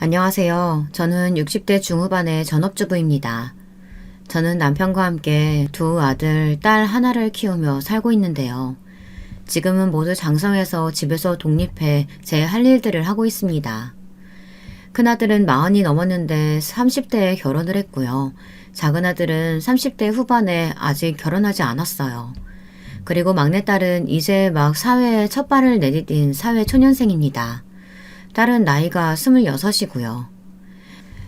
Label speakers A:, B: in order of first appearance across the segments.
A: 안녕하세요. 저는 60대 중후반의 전업주부입니다. 저는 남편과 함께 두 아들, 딸 하나를 키우며 살고 있는데요. 지금은 모두 장성해서 집에서 독립해 제 할 일들을 하고 있습니다. 큰아들은 40이 넘었는데 30대에 결혼을 했고요. 작은아들은 30대 후반에 아직 결혼하지 않았어요. 그리고 막내딸은 이제 막 사회에 첫 발을 내디딘 사회초년생입니다. 딸은 나이가 26이고요.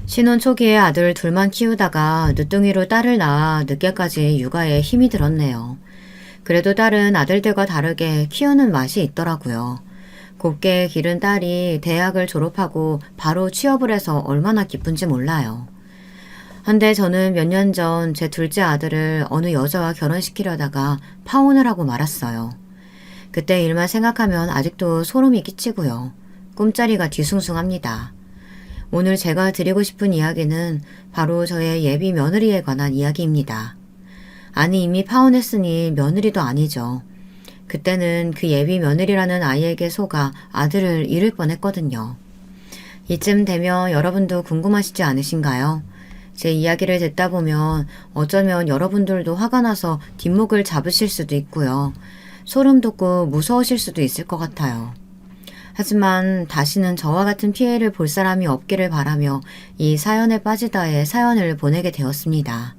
A: 신혼 초기에 아들 둘만 키우다가 늦둥이로 딸을 낳아 늦게까지 육아에 힘이 들었네요. 그래도 딸은 아들들과 다르게 키우는 맛이 있더라고요. 곱게 기른 딸이 대학을 졸업하고 바로 취업을 해서 얼마나 기쁜지 몰라요. 한데 저는 몇 년 전 제 둘째 아들을 어느 여자와 결혼시키려다가 파혼을 하고 말았어요. 그때 일만 생각하면 아직도 소름이 끼치고요. 꿈자리가 뒤숭숭합니다. 오늘 제가 드리고 싶은 이야기는 바로 저의 예비 며느리에 관한 이야기입니다. 아니 이미 파혼했으니 며느리도 아니죠. 그때는 그 예비 며느리라는 아이에게 속아 아들을 잃을 뻔했거든요. 이쯤 되면 여러분도 궁금하시지 않으신가요? 제 이야기를 듣다 보면 어쩌면 여러분들도 화가 나서 뒷목을 잡으실 수도 있고요. 소름 돋고 무서우실 수도 있을 것 같아요. 하지만 다시는 저와 같은 피해를 볼 사람이 없기를 바라며 이 사연에 빠지다의 사연을 보내게 되었습니다.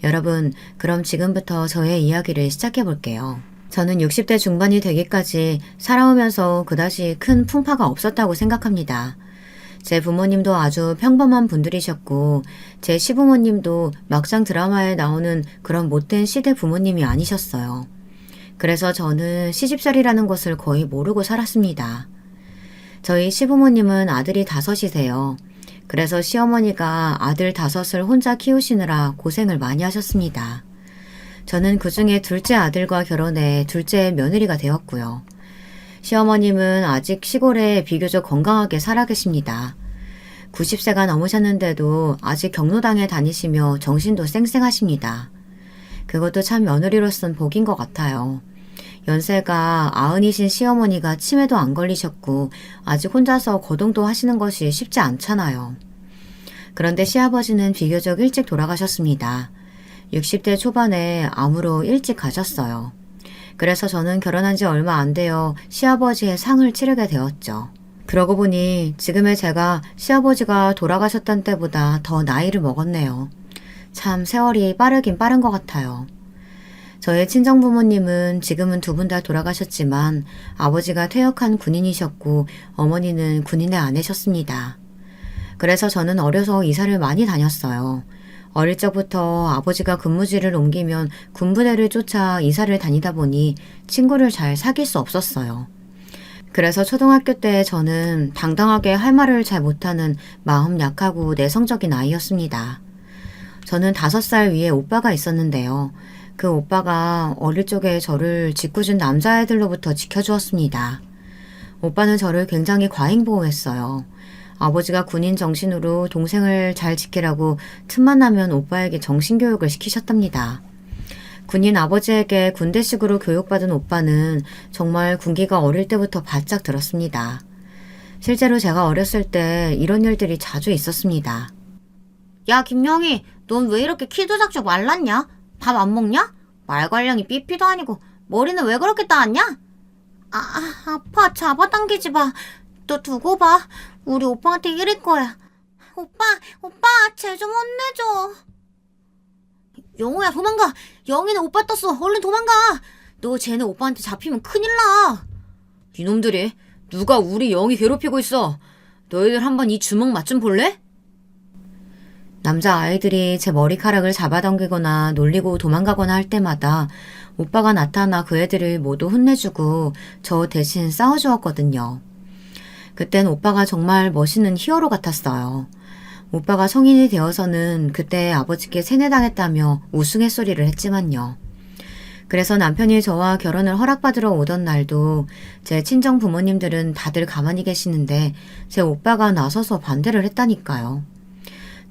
A: 여러분, 그럼 지금부터 저의 이야기를 시작해 볼게요. 저는 60대 중반이 되기까지 살아오면서 그다지 큰 풍파가 없었다고 생각합니다. 제 부모님도 아주 평범한 분들이셨고 제 시부모님도 막상 드라마에 나오는 그런 못된 시대 부모님이 아니셨어요. 그래서 저는 시집살이라는 것을 거의 모르고 살았습니다. 저희 시부모님은 아들이 5이세요. 그래서 시어머니가 아들 5을 혼자 키우시느라 고생을 많이 하셨습니다. 저는 그 중에 둘째 아들과 결혼해 둘째 며느리가 되었고요. 시어머님은 아직 시골에 비교적 건강하게 살아 계십니다. 90세가 넘으셨는데도 아직 경로당에 다니시며 정신도 쌩쌩하십니다. 그것도 참 며느리로선 복인 것 같아요. 연세가 90이신 시어머니가 치매도 안 걸리셨고 아직 혼자서 거동도 하시는 것이 쉽지 않잖아요. 그런데 시아버지는 비교적 일찍 돌아가셨습니다. 60대 초반에 암으로 일찍 가셨어요. 그래서 저는 결혼한 지 얼마 안 되어 시아버지의 상을 치르게 되었죠. 그러고 보니 지금의 제가 시아버지가 돌아가셨던 때보다 더 나이를 먹었네요. 참 세월이 빠르긴 빠른 것 같아요. 저의 친정부모님은 지금은 두 분 다 돌아가셨지만 아버지가 퇴역한 군인이셨고 어머니는 군인의 아내셨습니다. 그래서 저는 어려서 이사를 많이 다녔어요. 어릴 적부터 아버지가 근무지를 옮기면 군부대를 쫓아 이사를 다니다 보니 친구를 잘 사귈 수 없었어요. 그래서 초등학교 때 저는 당당하게 할 말을 잘 못하는 마음 약하고 내성적인 아이였습니다. 저는 5살 위에 오빠가 있었는데요. 그 오빠가 어릴 적에 저를 짓궂은 남자애들로부터 지켜주었습니다. 오빠는 저를 굉장히 과잉보호했어요. 아버지가 군인 정신으로 동생을 잘 지키라고 틈만 나면 오빠에게 정신교육을 시키셨답니다. 군인 아버지에게 군대식으로 교육받은 오빠는 정말 군기가 어릴 때부터 바짝 들었습니다. 실제로 제가 어렸을 때 이런 일들이 자주 있었습니다.
B: 야, 김영희, 넌 왜 이렇게 키도 작고 말랐냐? 밥 안 먹냐? 말괄량이 삐삐도 아니고 머리는 왜 그렇게 따왔냐? 아파. 잡아당기지 마. 너 두고 봐. 우리 오빠한테 이럴 거야. 오빠, 쟤 좀 혼내줘. 영호야, 도망가. 영희는 오빠 떴어. 얼른 도망가. 너 쟤네 오빠한테 잡히면 큰일 나.
A: 이놈들이 누가 우리 영희 괴롭히고 있어. 너희들 한번 이 주먹 맛 좀 볼래? 남자 아이들이 제 머리카락을 잡아당기거나 놀리고 도망가거나 할 때마다 오빠가 나타나 그 애들을 모두 혼내주고 저 대신 싸워주었거든요. 그땐 오빠가 정말 멋있는 히어로 같았어요. 오빠가 성인이 되어서는 그때 아버지께 세뇌당했다며 우스갯소리를 했지만요. 그래서 남편이 저와 결혼을 허락받으러 오던 날도 제 친정 부모님들은 다들 가만히 계시는데 제 오빠가 나서서 반대를 했다니까요.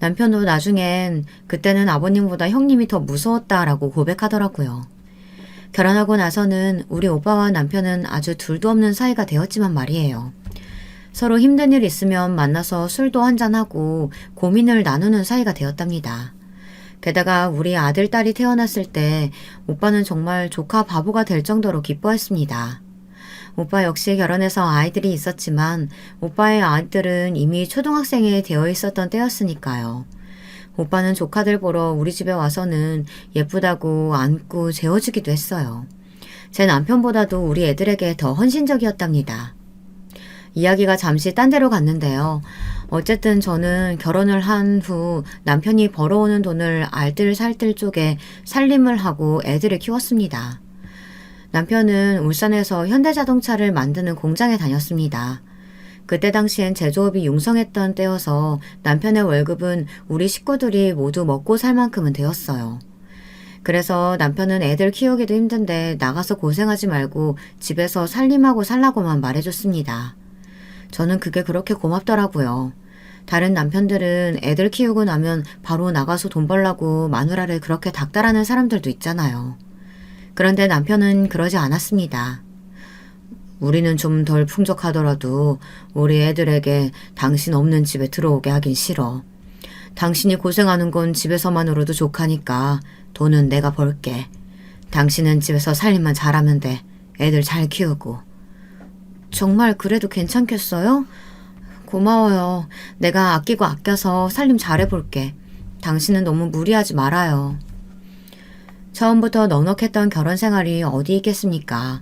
A: 남편도 나중엔 그때는 아버님보다 형님이 더 무서웠다라고 고백하더라고요. 결혼하고 나서는 우리 오빠와 남편은 아주 둘도 없는 사이가 되었지만 말이에요. 서로 힘든 일 있으면 만나서 술도 한잔하고 고민을 나누는 사이가 되었답니다. 게다가 우리 아들, 딸이 태어났을 때 오빠는 정말 조카 바보가 될 정도로 기뻐했습니다. 오빠 역시 결혼해서 아이들이 있었지만 오빠의 아이들은 이미 초등학생이 되어 있었던 때였으니까요. 오빠는 조카들 보러 우리 집에 와서는 예쁘다고 안고 재워주기도 했어요. 제 남편보다도 우리 애들에게 더 헌신적이었답니다. 이야기가 잠시 딴 데로 갔는데요. 어쨌든 저는 결혼을 한 후 남편이 벌어오는 돈을 알뜰살뜰 쪽에 살림을 하고 애들을 키웠습니다. 남편은 울산에서 현대자동차를 만드는 공장에 다녔습니다. 그때 당시엔 제조업이 융성했던 때여서 남편의 월급은 우리 식구들이 모두 먹고 살 만큼은 되었어요. 그래서 남편은 애들 키우기도 힘든데 나가서 고생하지 말고 집에서 살림하고 살라고만 말해줬습니다. 저는 그게 그렇게 고맙더라고요. 다른 남편들은 애들 키우고 나면 바로 나가서 돈 벌라고 마누라를 그렇게 닥달하는 사람들도 있잖아요. 그런데 남편은 그러지 않았습니다. 우리는 좀 덜 풍족하더라도 우리 애들에게 당신 없는 집에 들어오게 하긴 싫어. 당신이 고생하는 건 집에서만으로도 족하니까 돈은 내가 벌게. 당신은 집에서 살림만 잘하면 돼. 애들 잘 키우고. 정말 그래도 괜찮겠어요? 고마워요. 내가 아끼고 아껴서 살림 잘해볼게. 당신은 너무 무리하지 말아요. 처음부터 넉넉했던 결혼 생활이 어디 있겠습니까?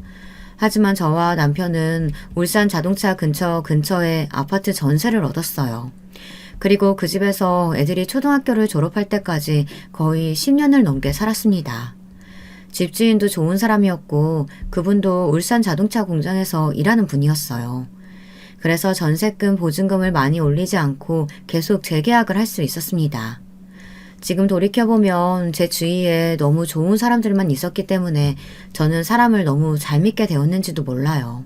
A: 하지만 저와 남편은 울산 자동차 근처에 아파트 전세를 얻었어요. 그리고 그 집에서 애들이 초등학교를 졸업할 때까지 거의 10년을 넘게 살았습니다. 집주인도 좋은 사람이었고 그분도 울산 자동차 공장에서 일하는 분이었어요. 그래서 전세금, 보증금을 많이 올리지 않고 계속 재계약을 할 수 있었습니다. 지금 돌이켜보면 제 주위에 너무 좋은 사람들만 있었기 때문에 저는 사람을 너무 잘 믿게 되었는지도 몰라요.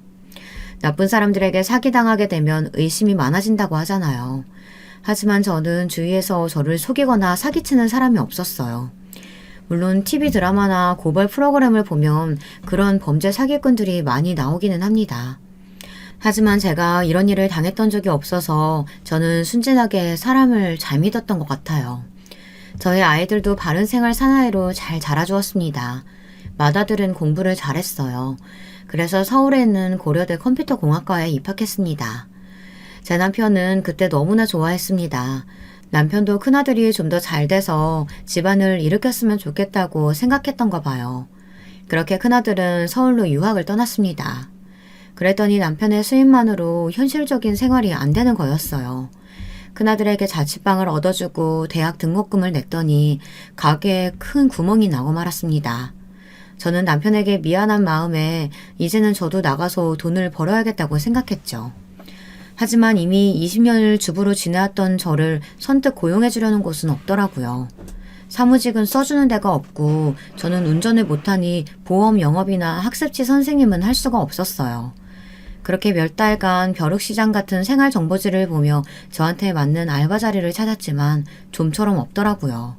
A: 나쁜 사람들에게 사기당하게 되면 의심이 많아진다고 하잖아요. 하지만 저는 주위에서 저를 속이거나 사기치는 사람이 없었어요. 물론 TV 드라마나 고발 프로그램을 보면 그런 범죄 사기꾼들이 많이 나오기는 합니다. 하지만 제가 이런 일을 당했던 적이 없어서 저는 순진하게 사람을 잘 믿었던 것 같아요. 저희 아이들도 바른 생활 사나이로 잘 자라주었습니다. 맏아들은 공부를 잘했어요. 그래서 서울에 있는 고려대 컴퓨터공학과에 입학했습니다. 제 남편은 그때 너무나 좋아했습니다. 남편도 큰아들이 좀 더 잘 돼서 집안을 일으켰으면 좋겠다고 생각했던가 봐요. 그렇게 큰아들은 서울로 유학을 떠났습니다. 그랬더니 남편의 수입만으로 현실적인 생활이 안 되는 거였어요. 큰아들에게 자취방을 얻어주고 대학 등록금을 냈더니 가게에 큰 구멍이 나고 말았습니다. 저는 남편에게 미안한 마음에 이제는 저도 나가서 돈을 벌어야겠다고 생각했죠. 하지만 이미 20년을 주부로 지내왔던 저를 선뜻 고용해주려는 곳은 없더라고요. 사무직은 써주는 데가 없고 저는 운전을 못하니 보험 영업이나 학습지 선생님은 할 수가 없었어요. 그렇게 몇 달간 벼룩시장 같은 생활정보지를 보며 저한테 맞는 알바 자리를 찾았지만 좀처럼 없더라고요.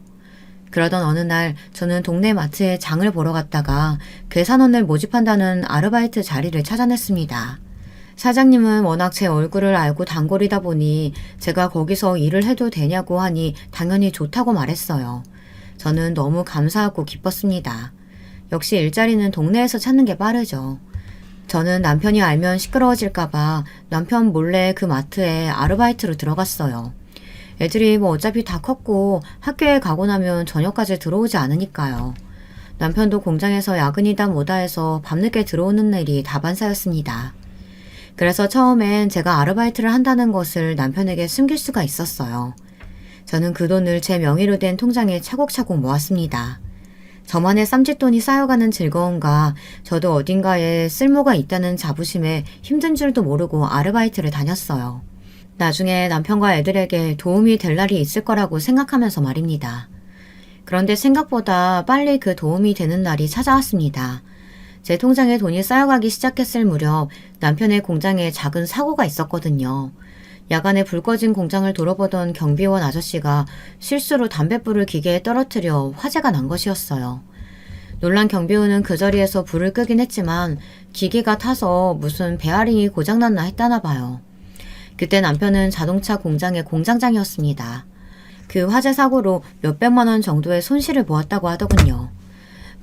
A: 그러던 어느 날 저는 동네 마트에 장을 보러 갔다가 계산원을 모집한다는 아르바이트 자리를 찾아냈습니다. 사장님은 워낙 제 얼굴을 알고 단골이다 보니 제가 거기서 일을 해도 되냐고 하니 당연히 좋다고 말했어요. 저는 너무 감사하고 기뻤습니다. 역시 일자리는 동네에서 찾는 게 빠르죠. 저는 남편이 알면 시끄러워질까봐 남편 몰래 그 마트에 아르바이트로 들어갔어요. 애들이 뭐 어차피 다 컸고 학교에 가고 나면 저녁까지 들어오지 않으니까요. 남편도 공장에서 야근이다 뭐다 해서 밤늦게 들어오는 일이 다반사였습니다. 그래서 처음엔 제가 아르바이트를 한다는 것을 남편에게 숨길 수가 있었어요. 저는 그 돈을 제 명의로 된 통장에 차곡차곡 모았습니다. 저만의 쌈짓돈이 쌓여가는 즐거움과 저도 어딘가에 쓸모가 있다는 자부심에 힘든 줄도 모르고 아르바이트를 다녔어요. 나중에 남편과 애들에게 도움이 될 날이 있을 거라고 생각하면서 말입니다. 그런데 생각보다 빨리 그 도움이 되는 날이 찾아왔습니다. 제 통장에 돈이 쌓여가기 시작했을 무렵 남편의 공장에 작은 사고가 있었거든요. 야간에 불 꺼진 공장을 돌아보던 경비원 아저씨가 실수로 담뱃불을 기계에 떨어뜨려 화재가 난 것이었어요. 놀란 경비원은 그 자리에서 불을 끄긴 했지만 기계가 타서 무슨 베어링이 고장났나 했다나 봐요. 그때 남편은 자동차 공장의 공장장이었습니다. 그 화재 사고로 몇백만 원 정도의 손실을 보았다고 하더군요.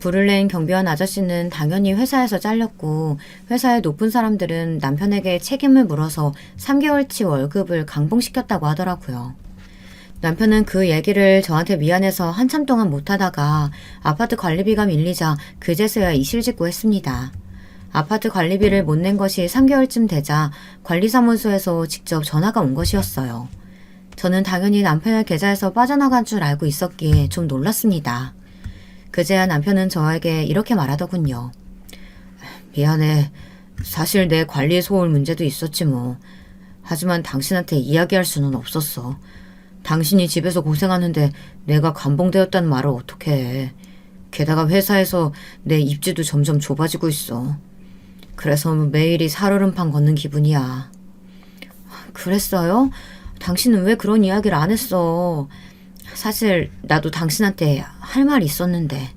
A: 불을 낸 경비원 아저씨는 당연히 회사에서 잘렸고 회사의 높은 사람들은 남편에게 책임을 물어서 3개월치 월급을 강봉시켰다고 하더라고요. 남편은 그 얘기를 저한테 미안해서 한참 동안 못하다가 아파트 관리비가 밀리자 그제서야 이실직고했습니다. 아파트 관리비를 못 낸 것이 3개월쯤 되자 관리사무소에서 직접 전화가 온 것이었어요. 저는 당연히 남편의 계좌에서 빠져나간 줄 알고 있었기에 좀 놀랐습니다. 그제야 남편은 저에게 이렇게 말하더군요. 미안해. 사실 내 관리 소홀 문제도 있었지 뭐. 하지만 당신한테 이야기할 수는 없었어. 당신이 집에서 고생하는데 내가 감봉되었다는 말을 어떻게 해. 게다가 회사에서 내 입지도 점점 좁아지고 있어. 그래서 매일이 살얼음판 걷는 기분이야. 그랬어요? 당신은 왜 그런 이야기를 안 했어? 사실 나도 당신한테 할 말이 있었는데.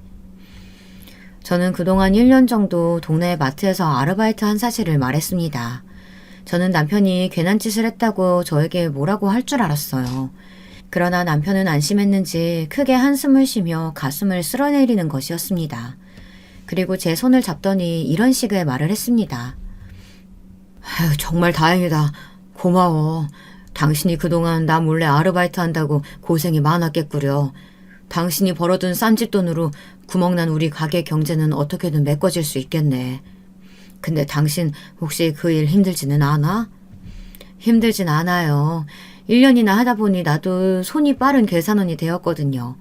A: 저는 그동안 1년 정도 동네 마트에서 아르바이트 한 사실을 말했습니다. 저는 남편이 괜한 짓을 했다고 저에게 뭐라고 할 줄 알았어요. 그러나 남편은 안심했는지 크게 한숨을 쉬며 가슴을 쓸어내리는 것이었습니다. 그리고 제 손을 잡더니 이런 식의 말을 했습니다. 아유, 정말 다행이다. 고마워. 당신이 그동안 나 몰래 아르바이트 한다고 고생이 많았겠구려. 당신이 벌어둔 쌈짓돈으로 구멍난 우리 가게 경제는 어떻게든 메꿔질 수 있겠네. 근데 당신 혹시 그 일 힘들지는 않아? 힘들진 않아요. 1년이나 하다 보니 나도 손이 빠른 계산원이 되었거든요.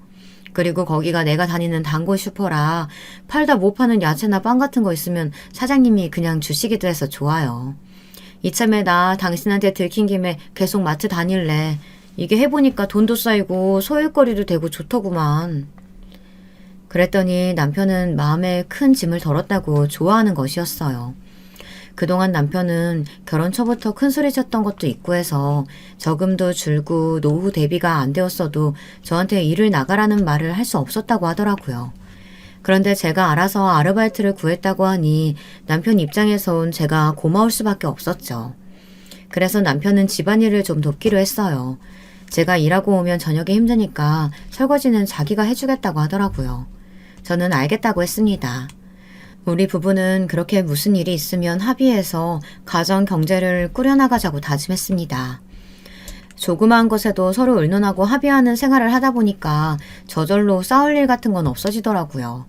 A: 그리고 거기가 내가 다니는 단골 슈퍼라 팔다 못 파는 야채나 빵 같은 거 있으면 사장님이 그냥 주시기도 해서 좋아요. 이참에 나 당신한테 들킨 김에 계속 마트 다닐래. 이게 해보니까 돈도 쌓이고 소일거리도 되고 좋더구만. 그랬더니 남편은 마음에 큰 짐을 덜었다고 좋아하는 것이었어요. 그동안 남편은 결혼 초부터 큰소리 쳤던 것도 있고 해서 저금도 줄고 노후 대비가 안 되었어도 저한테 일을 나가라는 말을 할 수 없었다고 하더라고요. 그런데 제가 알아서 아르바이트를 구했다고 하니 남편 입장에선 제가 고마울 수밖에 없었죠. 그래서 남편은 집안일을 좀 돕기로 했어요. 제가 일하고 오면 저녁에 힘드니까 설거지는 자기가 해주겠다고 하더라고요. 저는 알겠다고 했습니다. 우리 부부는 그렇게 무슨 일이 있으면 합의해서 가정 경제를 꾸려나가자고 다짐했습니다. 조그마한 것에도 서로 의논하고 합의하는 생활을 하다 보니까 저절로 싸울 일 같은 건 없어지더라고요.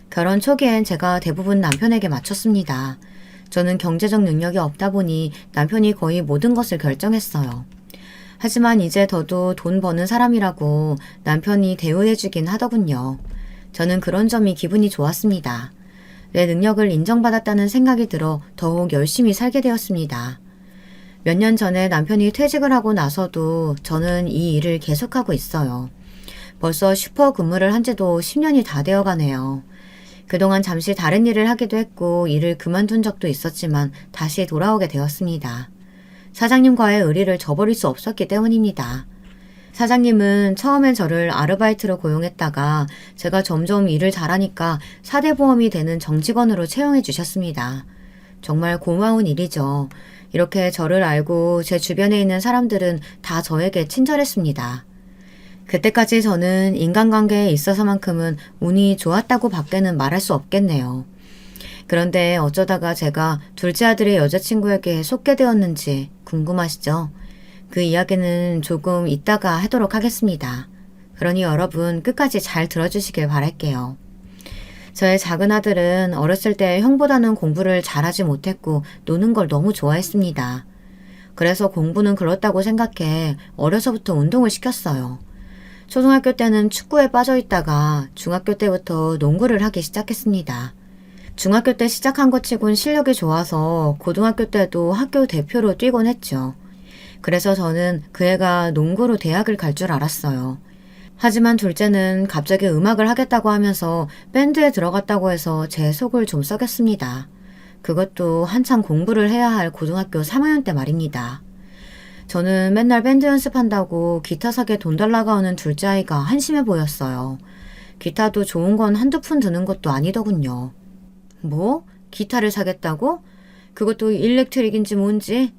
A: 결혼 초기엔 제가 대부분 남편에게 맞췄습니다. 저는 경제적 능력이 없다 보니 남편이 거의 모든 것을 결정했어요. 하지만 이제 저도 돈 버는 사람이라고 남편이 대우해주긴 하더군요. 저는 그런 점이 기분이 좋았습니다. 내 능력을 인정받았다는 생각이 들어 더욱 열심히 살게 되었습니다. 몇 년 전에 남편이 퇴직을 하고 나서도 저는 이 일을 계속하고 있어요. 벌써 슈퍼 근무를 한 지도 10년이 다 되어 가네요. 그동안 잠시 다른 일을 하기도 했고 일을 그만둔 적도 있었지만 다시 돌아오게 되었습니다. 사장님과의 의리를 저버릴 수 없었기 때문입니다. 사장님은 처음엔 저를 아르바이트로 고용했다가 제가 점점 일을 잘하니까 4대 보험이 되는 정직원으로 채용해 주셨습니다. 정말 고마운 일이죠. 이렇게 저를 알고 제 주변에 있는 사람들은 다 저에게 친절했습니다. 그때까지 저는 인간관계에 있어서만큼은 운이 좋았다고 밖에는 말할 수 없겠네요. 그런데 어쩌다가 제가 둘째 아들의 여자친구에게 속게 되었는지 궁금하시죠? 그 이야기는 조금 이따가 하도록 하겠습니다. 그러니 여러분 끝까지 잘 들어주시길 바랄게요. 저의 작은 아들은 어렸을 때 형보다는 공부를 잘하지 못했고 노는 걸 너무 좋아했습니다. 그래서 공부는 그렇다고 생각해 어려서부터 운동을 시켰어요. 초등학교 때는 축구에 빠져 있다가 중학교 때부터 농구를 하기 시작했습니다. 중학교 때 시작한 것 치곤 실력이 좋아서 고등학교 때도 학교 대표로 뛰곤 했죠. 그래서 저는 그 애가 농구로 대학을 갈 줄 알았어요. 하지만 둘째는 갑자기 음악을 하겠다고 하면서 밴드에 들어갔다고 해서 제 속을 좀 썩였습니다. 그것도 한창 공부를 해야 할 고등학교 3학년 때 말입니다. 저는 맨날 밴드 연습한다고 기타 사게 돈 달라고 하는 둘째 아이가 한심해 보였어요. 기타도 좋은 건 한두 푼 드는 것도 아니더군요. 뭐? 기타를 사겠다고? 그것도 일렉트릭인지 뭔지?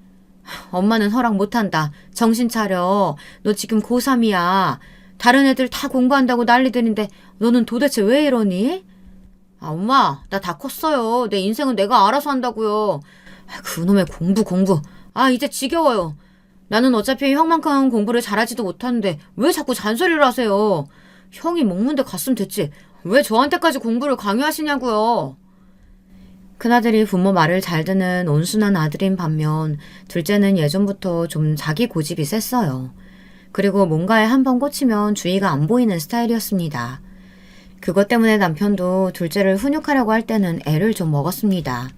A: 엄마는 허락 못한다. 정신 차려. 너 지금 고3이야. 다른 애들 다 공부한다고 난리들인데 너는 도대체 왜 이러니? 아, 엄마, 나 다 컸어요. 내 인생은 내가 알아서 한다고요. 그놈의 공부. 아, 이제 지겨워요. 나는 어차피 형만큼 공부를 잘하지도 못하는데 왜 자꾸 잔소리를 하세요? 형이 먹는데 갔으면 됐지. 왜 저한테까지 공부를 강요하시냐고요. 큰아들이 부모 말을 잘 듣는 온순한 아들인 반면 둘째는 예전부터 좀 자기 고집이 셌어요. 그리고 뭔가에 한번 꽂히면 주의가 안 보이는 스타일이었습니다. 그것 때문에 남편도 둘째를 훈육하려고 할 때는 애를 좀 먹었습니다.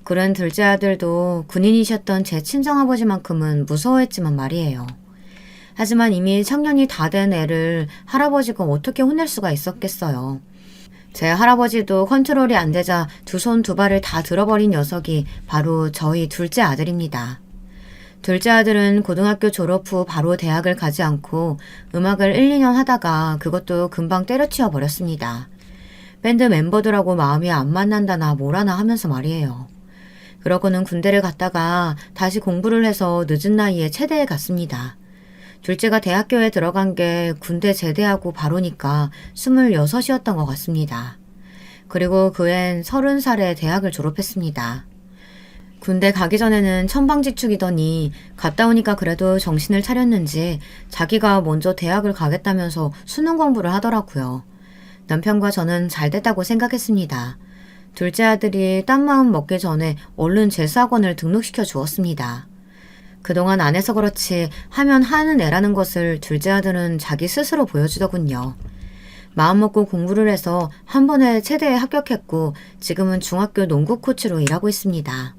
A: 그런 둘째 아들도 군인이셨던 제 친정아버지만큼은 무서워했지만 말이에요. 하지만 이미 청년이 다 된 애를 할아버지가 어떻게 혼낼 수가 있었겠어요. 제 할아버지도 컨트롤이 안 되자 두 손 두 발을 다 들어버린 녀석이 바로 저희 둘째 아들입니다. 둘째 아들은 고등학교 졸업 후 바로 대학을 가지 않고 음악을 1, 2년 하다가 그것도 금방 때려치워 버렸습니다. 밴드 멤버들하고 마음이 안 맞는다나 뭐라나 하면서 말이에요. 그러고는 군대를 갔다가 다시 공부를 해서 늦은 나이에 체대에 갔습니다. 둘째가 대학교에 들어간 게 군대 제대하고 바로니까 26이었던 것 같습니다. 그리고 그 앤 30살에 대학을 졸업했습니다. 군대 가기 전에는 천방지축이더니 갔다 오니까 그래도 정신을 차렸는지 자기가 먼저 대학을 가겠다면서 수능 공부를 하더라고요. 남편과 저는 잘 됐다고 생각했습니다. 둘째 아들이 딴 마음 먹기 전에 얼른 재수학원을 등록시켜 주었습니다. 그동안 안 해서 그렇지 하면 하는 애라는 것을 둘째 아들은 자기 스스로 보여주더군요. 마음먹고 공부를 해서 한 번에 체대에 합격했고 지금은 중학교 농구 코치로 일하고 있습니다.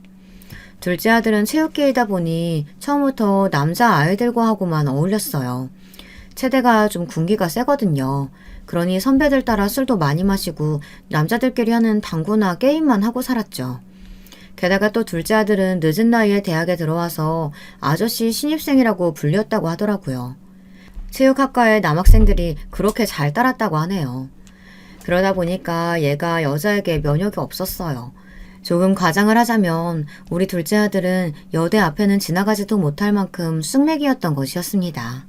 A: 둘째 아들은 체육계이다 보니 처음부터 남자 아이들과 하고만 어울렸어요. 체대가 좀 군기가 세거든요. 그러니 선배들 따라 술도 많이 마시고 남자들끼리 하는 당구나 게임만 하고 살았죠. 게다가 또 둘째 아들은 늦은 나이에 대학에 들어와서 아저씨 신입생이라고 불렸다고 하더라고요. 체육학과의 남학생들이 그렇게 잘 따랐다고 하네요. 그러다 보니까 얘가 여자에게 면역이 없었어요. 조금 과장을 하자면 우리 둘째 아들은 여대 앞에는 지나가지도 못할 만큼 쑥맥이었던 것이었습니다.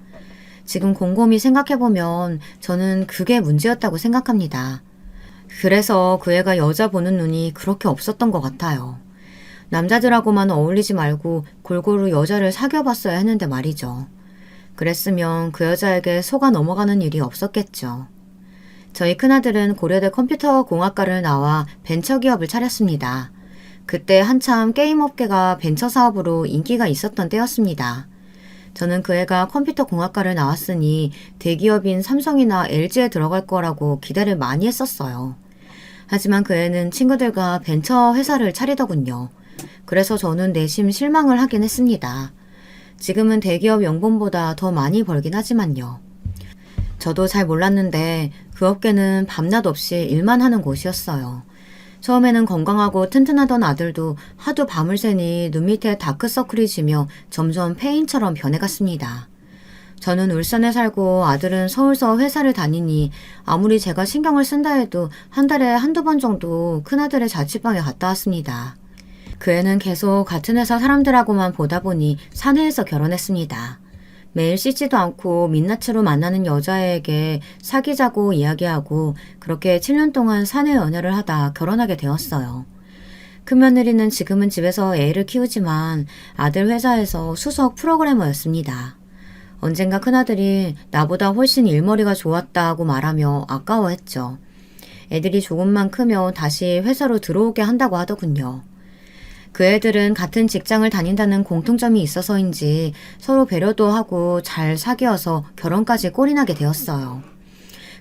A: 지금 곰곰이 생각해보면 저는 그게 문제였다고 생각합니다. 그래서 그 애가 여자 보는 눈이 그렇게 없었던 것 같아요. 남자들하고만 어울리지 말고 골고루 여자를 사귀어봤어야 했는데 말이죠. 그랬으면 그 여자에게 속아 넘어가는 일이 없었겠죠. 저희 큰아들은 고려대 컴퓨터공학과를 나와 벤처기업을 차렸습니다. 그때 한참 게임업계가 벤처 사업으로 인기가 있었던 때였습니다. 저는 그 애가 컴퓨터공학과를 나왔으니 대기업인 삼성이나 LG에 들어갈 거라고 기대를 많이 했었어요. 하지만 그 애는 친구들과 벤처 회사를 차리더군요. 그래서 저는 내심 실망을 하긴 했습니다. 지금은 대기업 연봉보다 더 많이 벌긴 하지만요. 저도 잘 몰랐는데 그 업계는 밤낮 없이 일만 하는 곳이었어요. 처음에는 건강하고 튼튼하던 아들도 하도 밤을 새니 눈 밑에 다크서클이 지며 점점 폐인처럼 변해갔습니다. 저는 울산에 살고 아들은 서울서 회사를 다니니 아무리 제가 신경을 쓴다 해도 한 달에 한두 번 정도 큰아들의 자취방에 갔다 왔습니다. 그 애는 계속 같은 회사 사람들하고만 보다 보니 사내에서 결혼했습니다. 매일 씻지도 않고 민낯으로 만나는 여자애에게 사귀자고 이야기하고 그렇게 7년 동안 사내 연애를 하다 결혼하게 되었어요. 큰며느리는 지금은 집에서 애를 키우지만 아들 회사에서 수석 프로그래머였습니다. 언젠가 큰아들이 나보다 훨씬 일머리가 좋았다고 말하며 아까워했죠. 애들이 조금만 크면 다시 회사로 들어오게 한다고 하더군요. 그 애들은 같은 직장을 다닌다는 공통점이 있어서인지 서로 배려도 하고 잘 사귀어서 결혼까지 꼴이나게 되었어요.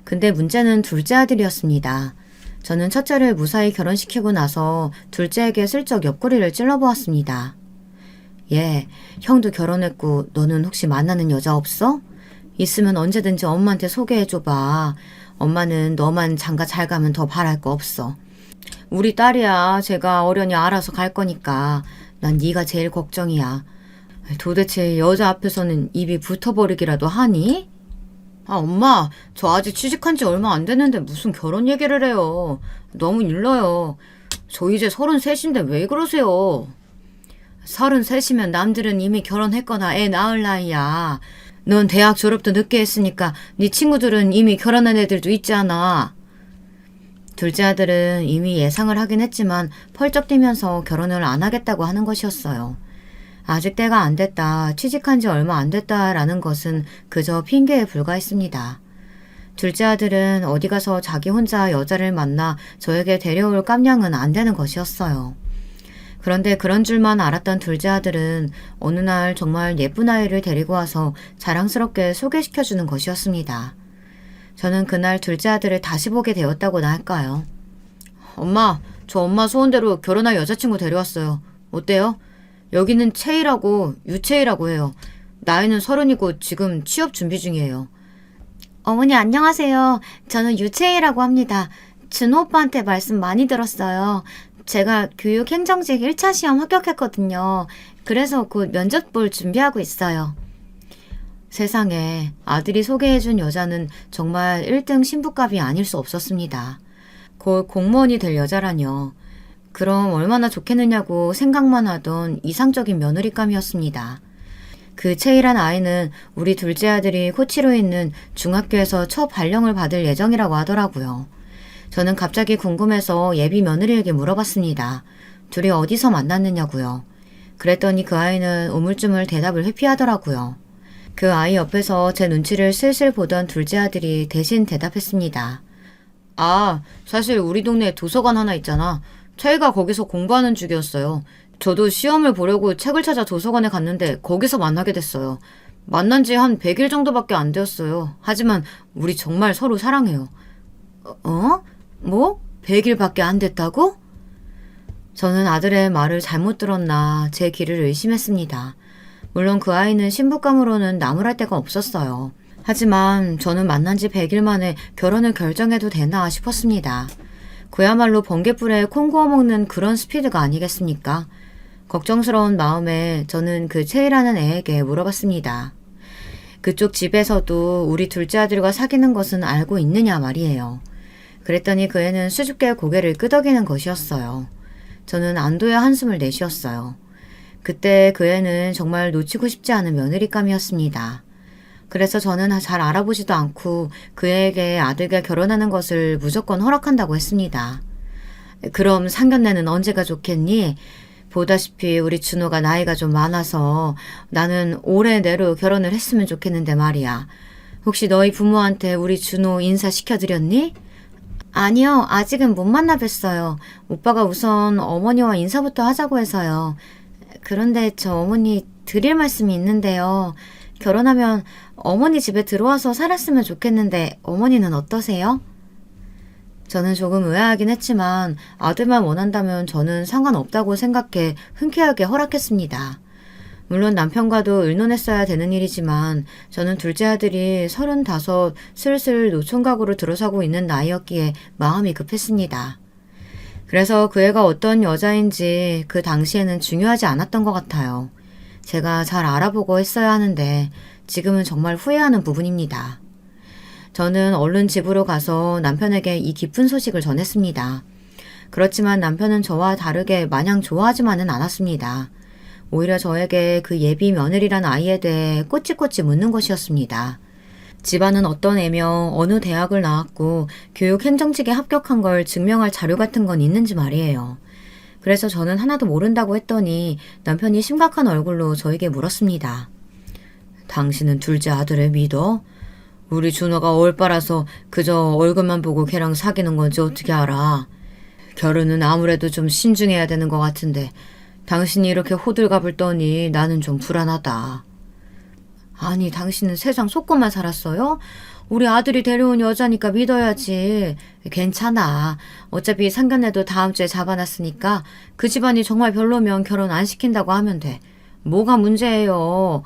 A: 근데 문제는 둘째 아들이었습니다. 저는 첫째를 무사히 결혼시키고 나서 둘째에게 슬쩍 옆구리를 찔러보았습니다. 얘, 형도 결혼했고 너는 혹시 만나는 여자 없어? 있으면 언제든지 엄마한테 소개해줘봐. 엄마는 너만 장가 잘 가면 더 바랄 거 없어. 우리 딸이야. 제가 어련히 알아서 갈 거니까. 난 네가 제일 걱정이야. 도대체 여자 앞에서는 입이 붙어버리기라도 하니? 아, 엄마, 저 아직 취직한 지 얼마 안 됐는데 무슨 결혼 얘기를 해요. 너무 일러요. 저 이제 33인데 왜 그러세요? 33이면 남들은 이미 결혼했거나 애 낳을 나이야. 넌 대학 졸업도 늦게 했으니까 네 친구들은 이미 결혼한 애들도 있잖아. 둘째 아들은 이미 예상을 하긴 했지만 펄쩍 뛰면서 결혼을 안 하겠다고 하는 것이었어요. 아직 때가 안 됐다, 취직한 지 얼마 안 됐다라는 것은 그저 핑계에 불과했습니다. 둘째 아들은 어디 가서 자기 혼자 여자를 만나 저에게 데려올 깜냥은 안 되는 것이었어요. 그런데 그런 줄만 알았던 둘째 아들은 어느 날 정말 예쁜 아이를 데리고 와서 자랑스럽게 소개시켜주는 것이었습니다. 저는 그날 둘째 아들을 다시 보게 되었다고나 할까요? 엄마, 저 엄마 소원대로 결혼할 여자친구 데려왔어요. 어때요? 여기는 채이라고 유채이라고 해요. 나이는 30이고 지금 취업 준비 중이에요.
B: 어머니 안녕하세요. 저는 유채이라고 합니다. 준호 오빠한테 말씀 많이 들었어요. 제가 교육행정직 1차 시험 합격했거든요. 그래서 곧 면접 볼 준비하고 있어요.
A: 세상에 아들이 소개해준 여자는 정말 1등 신부감이 아닐 수 없었습니다. 곧 공무원이 될 여자라뇨. 그럼 얼마나 좋겠느냐고 생각만 하던 이상적인 며느리감이었습니다. 그 채이란 아이는 우리 둘째 아들이 코치로 있는 중학교에서 첫 발령을 받을 예정이라고 하더라고요. 저는 갑자기 궁금해서 예비 며느리에게 물어봤습니다. 둘이 어디서 만났느냐고요. 그랬더니 그 아이는 우물쭈물 대답을 회피하더라고요. 그 아이 옆에서 제 눈치를 슬슬 보던 둘째 아들이 대신 대답했습니다. 아, 사실 우리 동네에 도서관 하나 있잖아. 채이가 거기서 공부하는 중이었어요. 저도 시험을 보려고 책을 찾아 도서관에 갔는데 거기서 만나게 됐어요. 만난 지 한 100일 정도밖에 안 되었어요. 하지만 우리 정말 서로 사랑해요. 어? 뭐? 100일밖에 안 됐다고? 저는 아들의 말을 잘못 들었나 제 귀를 의심했습니다. 물론 그 아이는 신부감으로는 나무랄 데가 없었어요. 하지만 저는 만난 지 100일 만에 결혼을 결정해도 되나 싶었습니다. 그야말로 번갯불에 콩 구워 먹는 그런 스피드가 아니겠습니까? 걱정스러운 마음에 저는 그 채이라는 애에게 물어봤습니다. 그쪽 집에서도 우리 둘째 아들과 사귀는 것은 알고 있느냐 말이에요. 그랬더니 그 애는 수줍게 고개를 끄덕이는 것이었어요. 저는 안도의 한숨을 내쉬었어요. 그때 그 애는 정말 놓치고 싶지 않은 며느리감이었습니다. 그래서 저는 잘 알아보지도 않고 그 애에게 아들과 결혼하는 것을 무조건 허락한다고 했습니다. 그럼 상견례는 언제가 좋겠니? 보다시피 우리 준호가 나이가 좀 많아서 나는 올해 내로 결혼을 했으면 좋겠는데 말이야. 혹시 너희 부모한테 우리 준호 인사시켜드렸니?
B: 아니요, 아직은 못 만나 뵀어요. 오빠가 우선 어머니와 인사부터 하자고 해서요. 그런데 저 어머니 드릴 말씀이 있는데요. 결혼하면 어머니 집에 들어와서 살았으면 좋겠는데 어머니는 어떠세요?
A: 저는 조금 의아하긴 했지만 아들만 원한다면 저는 상관없다고 생각해 흔쾌하게 허락했습니다. 물론 남편과도 의논했어야 되는 일이지만 저는 둘째 아들이 35 슬슬 노총각으로 들어서고 있는 나이였기에 마음이 급했습니다. 그래서 그 애가 어떤 여자인지 그 당시에는 중요하지 않았던 것 같아요. 제가 잘 알아보고 했어야 하는데 지금은 정말 후회하는 부분입니다. 저는 얼른 집으로 가서 남편에게 이 기쁜 소식을 전했습니다. 그렇지만 남편은 저와 다르게 마냥 좋아하지만은 않았습니다. 오히려 저에게 그 예비 며느리란 아이에 대해 꼬치꼬치 묻는 것이었습니다. 집안은 어떤 애며 어느 대학을 나왔고 교육 행정직에 합격한 걸 증명할 자료 같은 건 있는지 말이에요. 그래서 저는 하나도 모른다고 했더니 남편이 심각한 얼굴로 저에게 물었습니다. 당신은 둘째 아들을 믿어? 우리 준호가 얼빠라서 그저 얼굴만 보고 걔랑 사귀는 건지 어떻게 알아? 결혼은 아무래도 좀 신중해야 되는 것 같은데 당신이 이렇게 호들갑을 떠니 나는 좀 불안하다. 아니, 당신은 세상 속고만 살았어요? 우리 아들이 데려온 여자니까 믿어야지. 괜찮아. 어차피 상견례도 다음 주에 잡아놨으니까 그 집안이 정말 별로면 결혼 안 시킨다고 하면 돼. 뭐가 문제예요.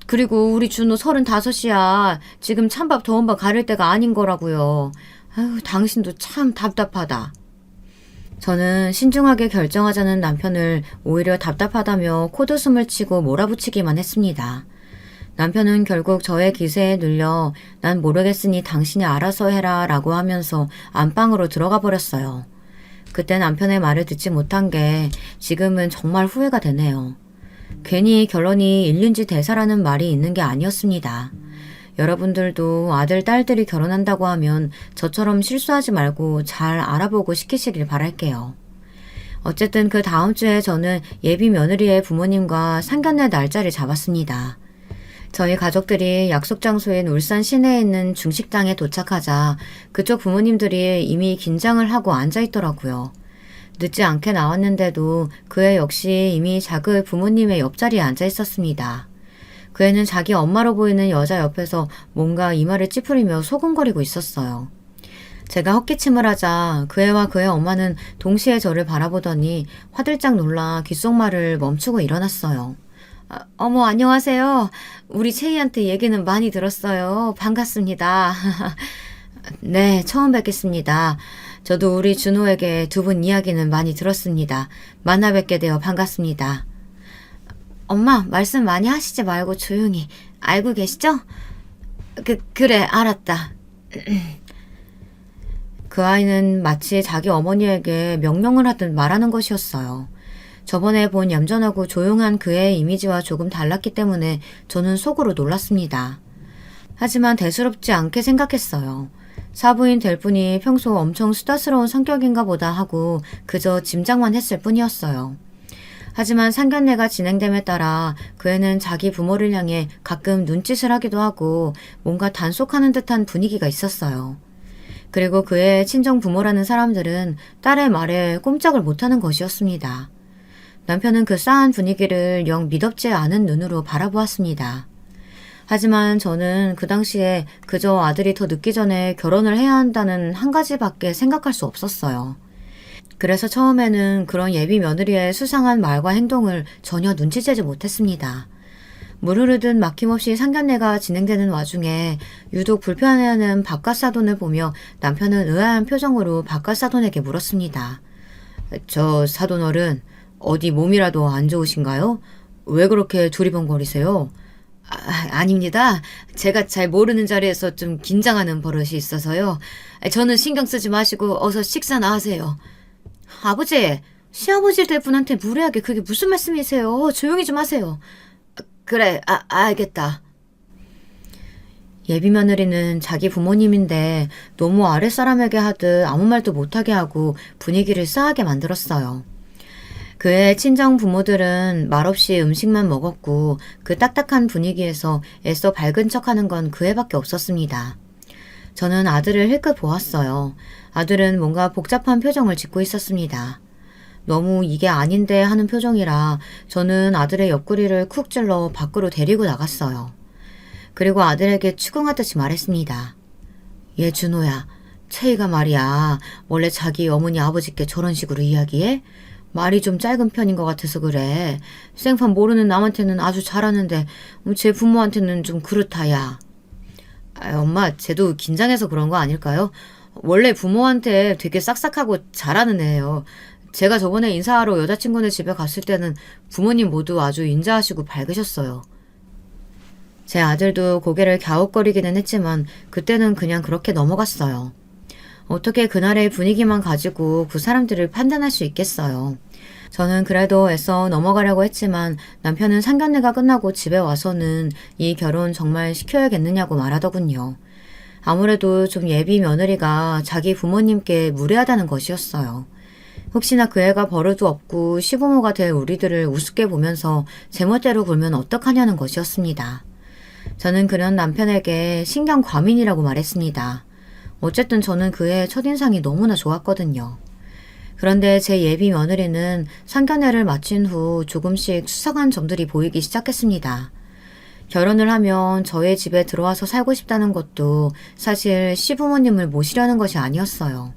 A: 그리고 우리 준호 35이야. 지금 찬밥 더운 밥 가릴 때가 아닌 거라고요. 아유, 당신도 참 답답하다. 저는 신중하게 결정하자는 남편을 오히려 답답하다며 코웃음을 치고 몰아붙이기만 했습니다. 남편은 결국 저의 기세에 눌려 난 모르겠으니 당신이 알아서 해라 라고 하면서 안방으로 들어가 버렸어요. 그때 남편의 말을 듣지 못한 게 지금은 정말 후회가 되네요. 괜히 결혼이 일륜지 대사라는 말이 있는 게 아니었습니다. 여러분들도 아들, 딸들이 결혼한다고 하면 저처럼 실수하지 말고 잘 알아보고 시키시길 바랄게요. 어쨌든 그 다음 주에 저는 예비 며느리의 부모님과 상견례 날짜를 잡았습니다. 저희 가족들이 약속 장소인 울산 시내에 있는 중식당에 도착하자 그쪽 부모님들이 이미 긴장을 하고 앉아 있더라고요. 늦지 않게 나왔는데도 그 애 역시 이미 자그 부모님의 옆자리에 앉아 있었습니다. 그 애는 자기 엄마로 보이는 여자 옆에서 뭔가 이마를 찌푸리며 소곤거리고 있었어요. 제가 헛기침을 하자 그 애와 그의 엄마는 동시에 저를 바라보더니 화들짝 놀라 귓속말을 멈추고 일어났어요. 어머, 안녕하세요. 우리 채희한테 얘기는 많이 들었어요. 반갑습니다. 네, 처음 뵙겠습니다. 저도 우리 준호에게 두 분 이야기는 많이 들었습니다. 만나 뵙게 되어 반갑습니다. 엄마, 말씀 많이 하시지 말고 조용히. 알고 계시죠? 그래, 알았다. 그 아이는 마치 자기 어머니에게 명령을 하듯 말하는 것이었어요. 저번에 본 얌전하고 조용한 그의 이미지와 조금 달랐기 때문에 저는 속으로 놀랐습니다. 하지만 대수롭지 않게 생각했어요. 사부인 될 분이 평소 엄청 수다스러운 성격인가 보다 하고 그저 짐작만 했을 뿐이었어요. 하지만 상견례가 진행됨에 따라 그 애는 자기 부모를 향해 가끔 눈짓을 하기도 하고 뭔가 단속하는 듯한 분위기가 있었어요. 그리고 그의 친정 부모라는 사람들은 딸의 말에 꼼짝을 못하는 것이었습니다. 남편은 그 싸한 분위기를 영 미덥지 않은 눈으로 바라보았습니다. 하지만 저는 그 당시에 그저 아들이 더 늦기 전에 결혼을 해야 한다는 한 가지밖에 생각할 수 없었어요. 그래서 처음에는 그런 예비 며느리의 수상한 말과 행동을 전혀 눈치채지 못했습니다. 물 흐르듯 막힘없이 상견례가 진행되는 와중에 유독 불편해하는 바깥사돈을 보며 남편은 의아한 표정으로 바깥사돈에게 물었습니다. 저 사돈어른, 어디 몸이라도 안 좋으신가요? 왜 그렇게 두리번거리세요? 아닙니다. 제가 잘 모르는 자리에서 좀 긴장하는 버릇이 있어서요. 저는 신경 쓰지 마시고 어서 식사나 하세요. 아버지, 시아버지 될 분한테 무례하게 그게 무슨 말씀이세요? 조용히 좀 하세요. 그래, 알겠다. 예비 며느리는 자기 부모님인데 너무 아랫사람에게 하듯 아무 말도 못하게 하고 분위기를 싸하게 만들었어요. 그의 친정 부모들은 말없이 음식만 먹었고 그 딱딱한 분위기에서 애써 밝은 척하는 건 그 애밖에 없었습니다. 저는 아들을 힐끗 보았어요. 아들은 뭔가 복잡한 표정을 짓고 있었습니다. 너무 이게 아닌데 하는 표정이라 저는 아들의 옆구리를 쿡 찔러 밖으로 데리고 나갔어요. 그리고 아들에게 추궁하듯이 말했습니다. 얘 준호야, 채희가 말이야. 원래 자기 어머니 아버지께 저런 식으로 이야기해? 말이 좀 짧은 편인 것 같아서 그래. 생판 모르는 남한테는 아주 잘하는데 제 부모한테는 좀 그렇다야. 엄마, 쟤도 긴장해서 그런 거 아닐까요? 원래 부모한테 되게 싹싹하고 잘하는 애예요. 제가 저번에 인사하러 여자친구네 집에 갔을 때는 부모님 모두 아주 인자하시고 밝으셨어요. 제 아들도 고개를 갸웃거리기는 했지만 그때는 그냥 그렇게 넘어갔어요. 어떻게 그날의 분위기만 가지고 그 사람들을 판단할 수 있겠어요. 저는 그래도 애써 넘어가려고 했지만 남편은 상견례가 끝나고 집에 와서는 이 결혼 정말 시켜야겠느냐고 말하더군요. 아무래도 좀 예비 며느리가 자기 부모님께 무례하다는 것이었어요. 혹시나 그 애가 버릇도 없고 시부모가 될 우리들을 우습게 보면서 제멋대로 굴면 어떡하냐는 것이었습니다. 저는 그런 남편에게 신경 과민이라고 말했습니다. 어쨌든 저는 그의 첫인상이 너무나 좋았거든요. 그런데 제 예비 며느리는 상견례를 마친 후 조금씩 수상한 점들이 보이기 시작했습니다. 결혼을 하면 저의 집에 들어와서 살고 싶다는 것도 사실 시부모님을 모시려는 것이 아니었어요.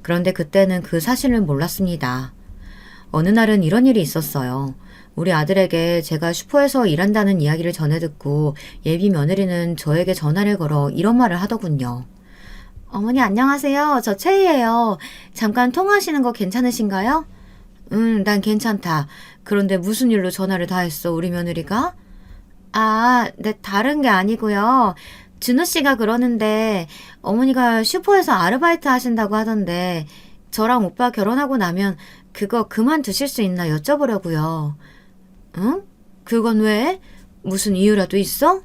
A: 그런데 그때는 그 사실을 몰랐습니다. 어느 날은 이런 일이 있었어요. 우리 아들에게 제가 슈퍼에서 일한다는 이야기를 전해 듣고 예비 며느리는 저에게 전화를 걸어 이런 말을 하더군요. 어머니 안녕하세요. 저 채희예요. 잠깐 통화하시는 거 괜찮으신가요? 난 괜찮다. 그런데 무슨 일로 전화를 다 했어, 우리 며느리가? 네, 다른 게 아니고요. 준호 씨가 그러는데 어머니가 슈퍼에서 아르바이트 하신다고 하던데 저랑 오빠 결혼하고 나면 그거 그만두실 수 있나 여쭤보려고요. 응? 그건 왜? 무슨 이유라도 있어?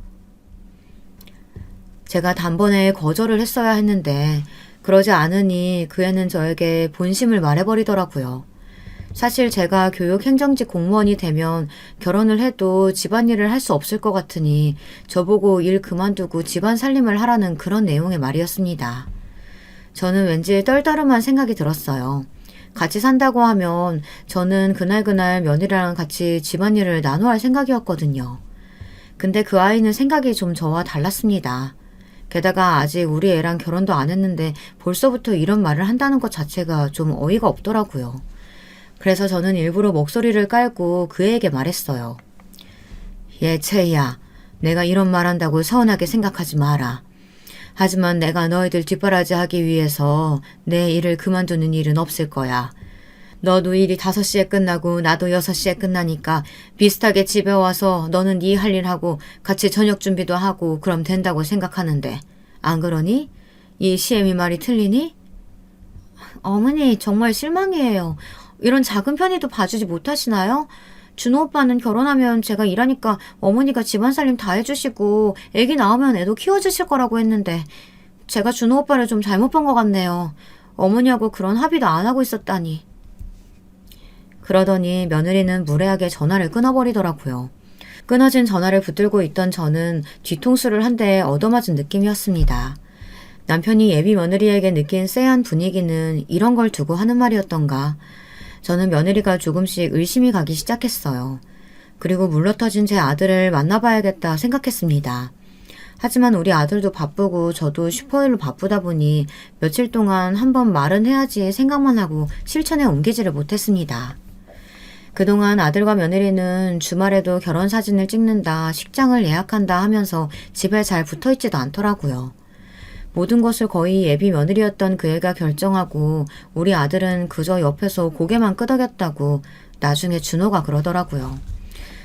A: 제가 단번에 거절을 했어야 했는데 그러지 않으니 그 애는 저에게 본심을 말해버리더라고요. 사실 제가 교육행정직 공무원이 되면 결혼을 해도 집안일을 할 수 없을 것 같으니 저보고 일 그만두고 집안 살림을 하라는 그런 내용의 말이었습니다. 저는 왠지 떨떠름한 생각이 들었어요. 같이 산다고 하면 저는 그날 며느리랑 같이 집안일을 나눠 할 생각이었거든요. 근데 그 아이는 생각이 좀 저와 달랐습니다. 게다가 아직 우리 애랑 결혼도 안 했는데 벌써부터 이런 말을 한다는 것 자체가 좀 어이가 없더라고요. 그래서 저는 일부러 목소리를 깔고 그 애에게 말했어요. 얘 채희야, 내가 이런 말 한다고 서운하게 생각하지 마라. 하지만 내가 너희들 뒷바라지 하기 위해서 내 일을 그만두는 일은 없을 거야. 너도 일이 5시에 끝나고 나도 6시에 끝나니까 비슷하게 집에 와서 너는 네 할 일 하고 같이 저녁 준비도 하고 그럼 된다고 생각하는데 안 그러니? 이 시애미 말이 틀리니? 어머니 정말 실망이에요. 이런 작은 편의도 봐주지 못하시나요? 준호 오빠는 결혼하면 제가 일하니까 어머니가 집안살림 다 해주시고 애기 낳으면 애도 키워주실 거라고 했는데 제가 준호 오빠를 좀 잘못 본 것 같네요. 어머니하고 그런 합의도 안 하고 있었다니. 그러더니 며느리는 무례하게 전화를 끊어버리더라고요. 끊어진 전화를 붙들고 있던 저는 뒤통수를 한 대 얻어맞은 느낌이었습니다. 남편이 예비 며느리에게 느낀 쎄한 분위기는 이런 걸 두고 하는 말이었던가. 저는 며느리가 조금씩 의심이 가기 시작했어요. 그리고 물러터진 제 아들을 만나봐야겠다 생각했습니다. 하지만 우리 아들도 바쁘고 저도 슈퍼일로 바쁘다 보니 며칠 동안 한번 말은 해야지 생각만 하고 실천에 옮기지를 못했습니다. 그동안 아들과 며느리는 주말에도 결혼 사진을 찍는다, 식장을 예약한다 하면서 집에 잘 붙어있지도 않더라고요. 모든 것을 거의 예비 며느리였던 그 애가 결정하고 우리 아들은 그저 옆에서 고개만 끄덕였다고 나중에 준호가 그러더라고요.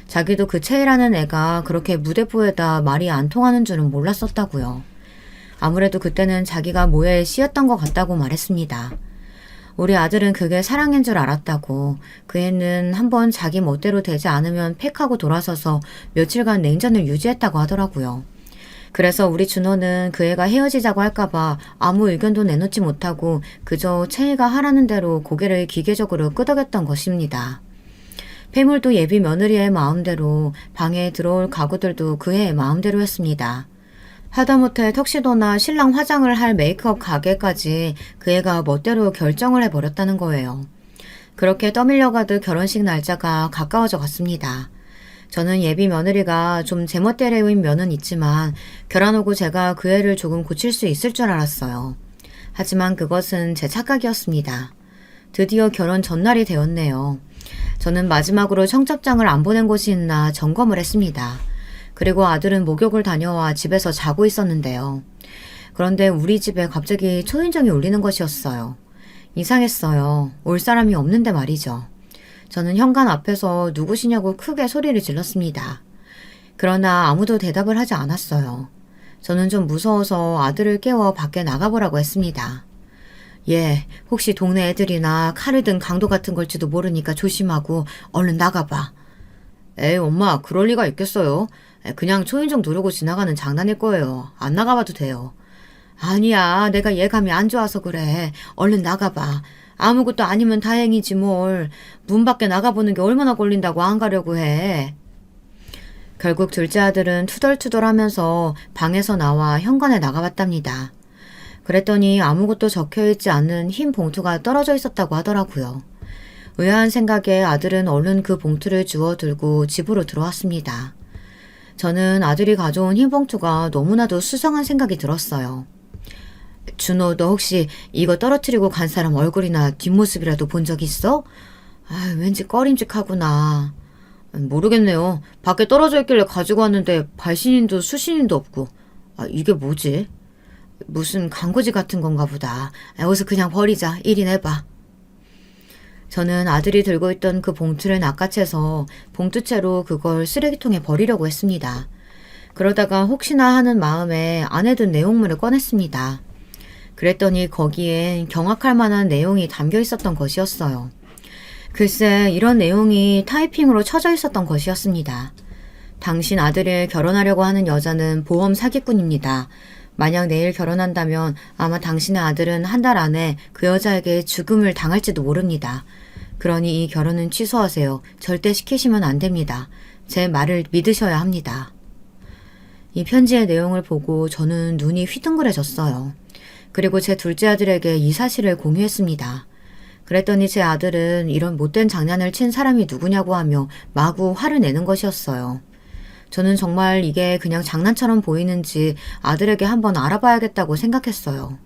A: 자기도 그 채이라는 애가 그렇게 무대포에다 말이 안 통하는 줄은 몰랐었다고요. 아무래도 그때는 자기가 모해에 씌였던 것 같다고 말했습니다. 우리 아들은 그게 사랑인 줄 알았다고 그 애는 한번 자기 멋대로 되지 않으면 팩하고 돌아서서 며칠간 냉전을 유지했다고 하더라고요. 그래서 우리 준호는 그 애가 헤어지자고 할까봐 아무 의견도 내놓지 못하고 그저 채이가 하라는 대로 고개를 기계적으로 끄덕였던 것입니다. 폐물도 예비 며느리의 마음대로 방에 들어올 가구들도 그 애의 마음대로였습니다. 하다못해 턱시도나 신랑 화장을 할 메이크업 가게까지 그 애가 멋대로 결정을 해버렸다는 거예요. 그렇게 떠밀려가듯 결혼식 날짜가 가까워져 갔습니다. 저는 예비 며느리가 좀 제멋대로인 면은 있지만 결혼 후고 제가 그 애를 조금 고칠 수 있을 줄 알았어요. 하지만 그것은 제 착각이었습니다. 드디어 결혼 전날이 되었네요. 저는 마지막으로 청첩장을 안 보낸 곳이 있나 점검을 했습니다. 그리고 아들은 목욕을 다녀와 집에서 자고 있었는데요. 그런데 우리 집에 갑자기 초인종이 울리는 것이었어요. 이상했어요. 올 사람이 없는데 말이죠. 저는 현관 앞에서 누구시냐고 크게 소리를 질렀습니다. 그러나 아무도 대답을 하지 않았어요. 저는 좀 무서워서 아들을 깨워 밖에 나가보라고 했습니다. 예, 혹시 동네 애들이나 칼을 든 강도 같은 걸지도 모르니까 조심하고 얼른 나가봐. 에이, 엄마, 그럴 리가 있겠어요. 그냥 초인종 누르고 지나가는 장난일 거예요. 안 나가봐도 돼요. 아니야, 내가 예감이 안 좋아서 그래. 얼른 나가봐. 아무것도 아니면 다행이지 뭘. 문 밖에 나가보는 게 얼마나 걸린다고 안 가려고 해. 결국 둘째 아들은 투덜투덜하면서 방에서 나와 현관에 나가봤답니다. 그랬더니 아무것도 적혀있지 않는 흰 봉투가 떨어져 있었다고 하더라고요. 의아한 생각에 아들은 얼른 그 봉투를 주워 들고 집으로 들어왔습니다. 저는 아들이 가져온 흰 봉투가 너무나도 수상한 생각이 들었어요. 준호, 너 혹시 이거 떨어뜨리고 간 사람 얼굴이나 뒷모습이라도 본 적 있어? 아, 왠지 꺼림직하구나. 모르겠네요. 밖에 떨어져 있길래 가지고 왔는데 발신인도 수신인도 없고. 아, 이게 뭐지? 무슨 광고지 같은 건가 보다. 어서 그냥 버리자. 일이 내봐. 저는 아들이 들고 있던 그 봉투를 낚아채서 봉투채로 그걸 쓰레기통에 버리려고 했습니다. 그러다가 혹시나 하는 마음에 안에 든 내용물을 꺼냈습니다. 그랬더니 거기엔 경악할 만한 내용이 담겨 있었던 것이었어요. 글쎄, 이런 내용이 타이핑으로 쳐져 있었던 것이었습니다. 당신 아들이 결혼하려고 하는 여자는 보험 사기꾼입니다. 만약 내일 결혼한다면 아마 당신의 아들은 한 달 안에 그 여자에게 죽음을 당할지도 모릅니다. 그러니 이 결혼은 취소하세요. 절대 시키시면 안 됩니다. 제 말을 믿으셔야 합니다. 이 편지의 내용을 보고 저는 눈이 휘둥그레졌어요. 그리고 제 둘째 아들에게 이 사실을 공유했습니다. 그랬더니 제 아들은 이런 못된 장난을 친 사람이 누구냐고 하며 마구 화를 내는 것이었어요. 저는 정말 이게 그냥 장난처럼 보이는지 아들에게 한번 알아봐야겠다고 생각했어요.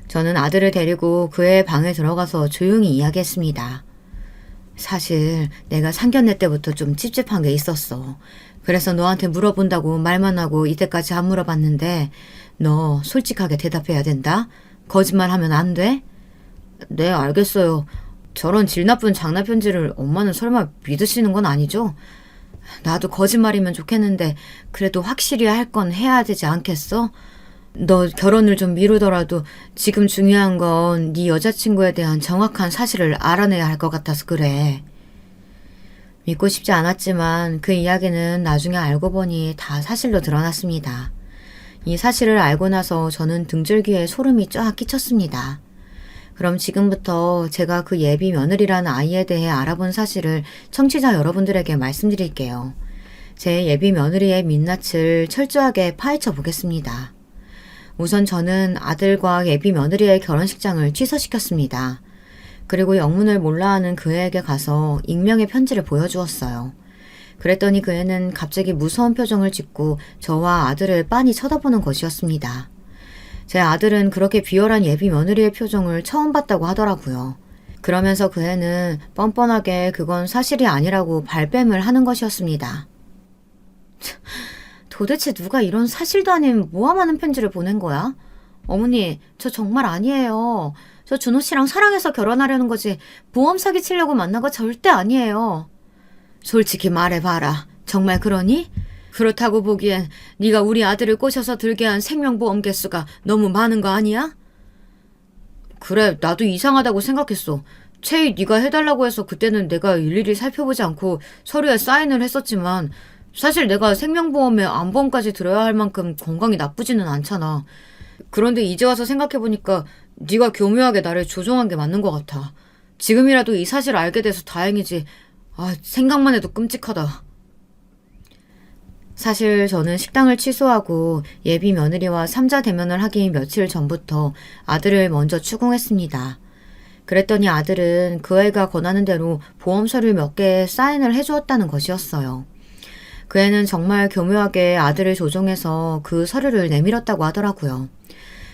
A: 저는 아들을 데리고 그의 방에 들어가서 조용히 이야기했습니다. 사실 내가 상견례 때부터 좀 찝찝한 게 있었어. 그래서 너한테 물어본다고 말만 하고 이때까지 안 물어봤는데 너 솔직하게 대답해야 된다? 거짓말하면 안 돼? 네, 알겠어요. 저런 질 나쁜 장난 편지를 엄마는 설마 믿으시는 건 아니죠? 나도 거짓말이면 좋겠는데 그래도 확실히 할 건 해야 되지 않겠어? 너 결혼을 좀 미루더라도 지금 중요한 건 네 여자친구에 대한 정확한 사실을 알아내야 할 것 같아서 그래. 믿고 싶지 않았지만 그 이야기는 나중에 알고 보니 다 사실로 드러났습니다. 이 사실을 알고 나서 저는 등줄기에 소름이 쫙 끼쳤습니다. 그럼 지금부터 제가 그 예비 며느리라는 아이에 대해 알아본 사실을 청취자 여러분들에게 말씀드릴게요. 제 예비 며느리의 민낯을 철저하게 파헤쳐 보겠습니다. 우선 저는 아들과 예비 며느리의 결혼식장을 취소시켰습니다. 그리고 영문을 몰라하는 그 애에게 가서 익명의 편지를 보여주었어요. 그랬더니 그 애는 갑자기 무서운 표정을 짓고 저와 아들을 빤히 쳐다보는 것이었습니다. 제 아들은 그렇게 비열한 예비 며느리의 표정을 처음 봤다고 하더라고요. 그러면서 그 애는 뻔뻔하게 그건 사실이 아니라고 발뺌을 하는 것이었습니다. 도대체 누가 이런 사실도 아닌 모함하는 편지를 보낸 거야? 어머니, 저 정말 아니에요. 저 준호 씨랑 사랑해서 결혼하려는 거지 보험 사기 치려고 만난 거 절대 아니에요. 솔직히 말해봐라. 정말 그러니? 그렇다고 보기엔 네가 우리 아들을 꼬셔서 들게 한 생명보험 개수가 너무 많은 거 아니야? 그래, 나도 이상하다고 생각했어. 채희 네가 해달라고 해서 그때는 내가 일일이 살펴보지 않고 서류에 사인을 했었지만 사실 내가 생명보험에 암보험까지 들어야 할 만큼 건강이 나쁘지는 않잖아. 그런데 이제 와서 생각해보니까 네가 교묘하게 나를 조종한 게 맞는 것 같아. 지금이라도 이 사실을 알게 돼서 다행이지. 생각만 해도 끔찍하다. 사실 저는 식당을 취소하고 예비 며느리와 삼자 대면을 하기 며칠 전부터 아들을 먼저 추궁했습니다. 그랬더니 아들은 그 애가 권하는 대로 보험 서류 몇 개에 사인을 해주었다는 것이었어요. 그 애는 정말 교묘하게 아들을 조종해서 그 서류를 내밀었다고 하더라고요.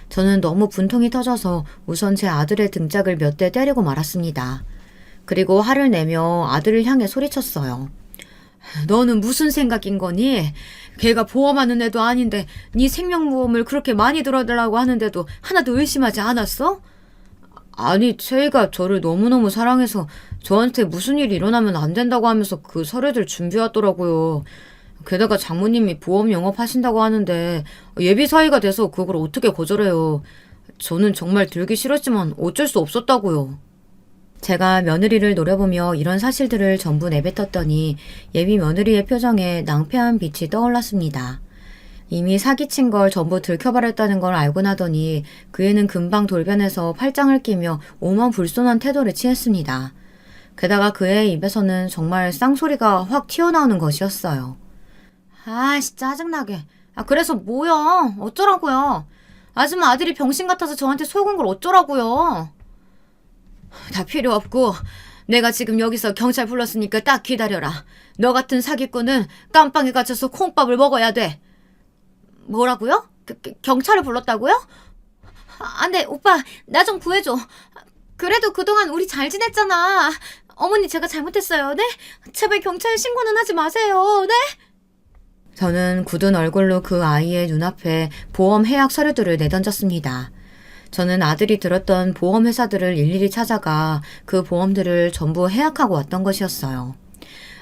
A: 저는 너무 분통이 터져서 우선 제 아들의 등짝을 몇 대 때리고 말았습니다. 그리고 화를 내며 아들을 향해 소리쳤어요. 너는 무슨 생각인 거니? 걔가 보험하는 애도 아닌데 네 생명보험을 그렇게 많이 들어달라고 하는데도 하나도 의심하지 않았어? 아니, 채희가 저를 너무너무 사랑해서 저한테 무슨 일이 일어나면 안 된다고 하면서 그 서류들 준비하더라고요. 게다가 장모님이 보험 영업하신다고 하는데 예비 사이가 돼서 그걸 어떻게 거절해요. 저는 정말 들기 싫었지만 어쩔 수 없었다고요. 제가 며느리를 노려보며 이런 사실들을 전부 내뱉었더니 예비 며느리의 표정에 낭패한 빛이 떠올랐습니다. 이미 사기친 걸 전부 들켜버렸다는 걸 알고 나더니 그 애는 금방 돌변해서 팔짱을 끼며 오만불손한 태도를 취했습니다. 게다가 그 애의 입에서는 정말 쌍소리가 확 튀어나오는 것이었어요. 아이씨, 짜증나게. 그래서 뭐야? 어쩌라고요? 아줌마 아들이 병신 같아서 저한테 속은 걸 어쩌라고요? 다 필요 없고 내가 지금 여기서 경찰 불렀으니까 딱 기다려라. 너 같은 사기꾼은 깜빵에 갇혀서 콩밥을 먹어야 돼. 뭐라고요? 경찰을 불렀다고요? 안 돼, 오빠, 나 좀 구해줘. 그래도 그동안 우리 잘 지냈잖아. 어머니, 제가 잘못했어요, 네? 제발 경찰 신고는 하지 마세요, 네? 저는 굳은 얼굴로 그 아이의 눈앞에 보험 해약 서류들을 내던졌습니다. 저는 아들이 들었던 보험 회사들을 일일이 찾아가 그 보험들을 전부 해약하고 왔던 것이었어요.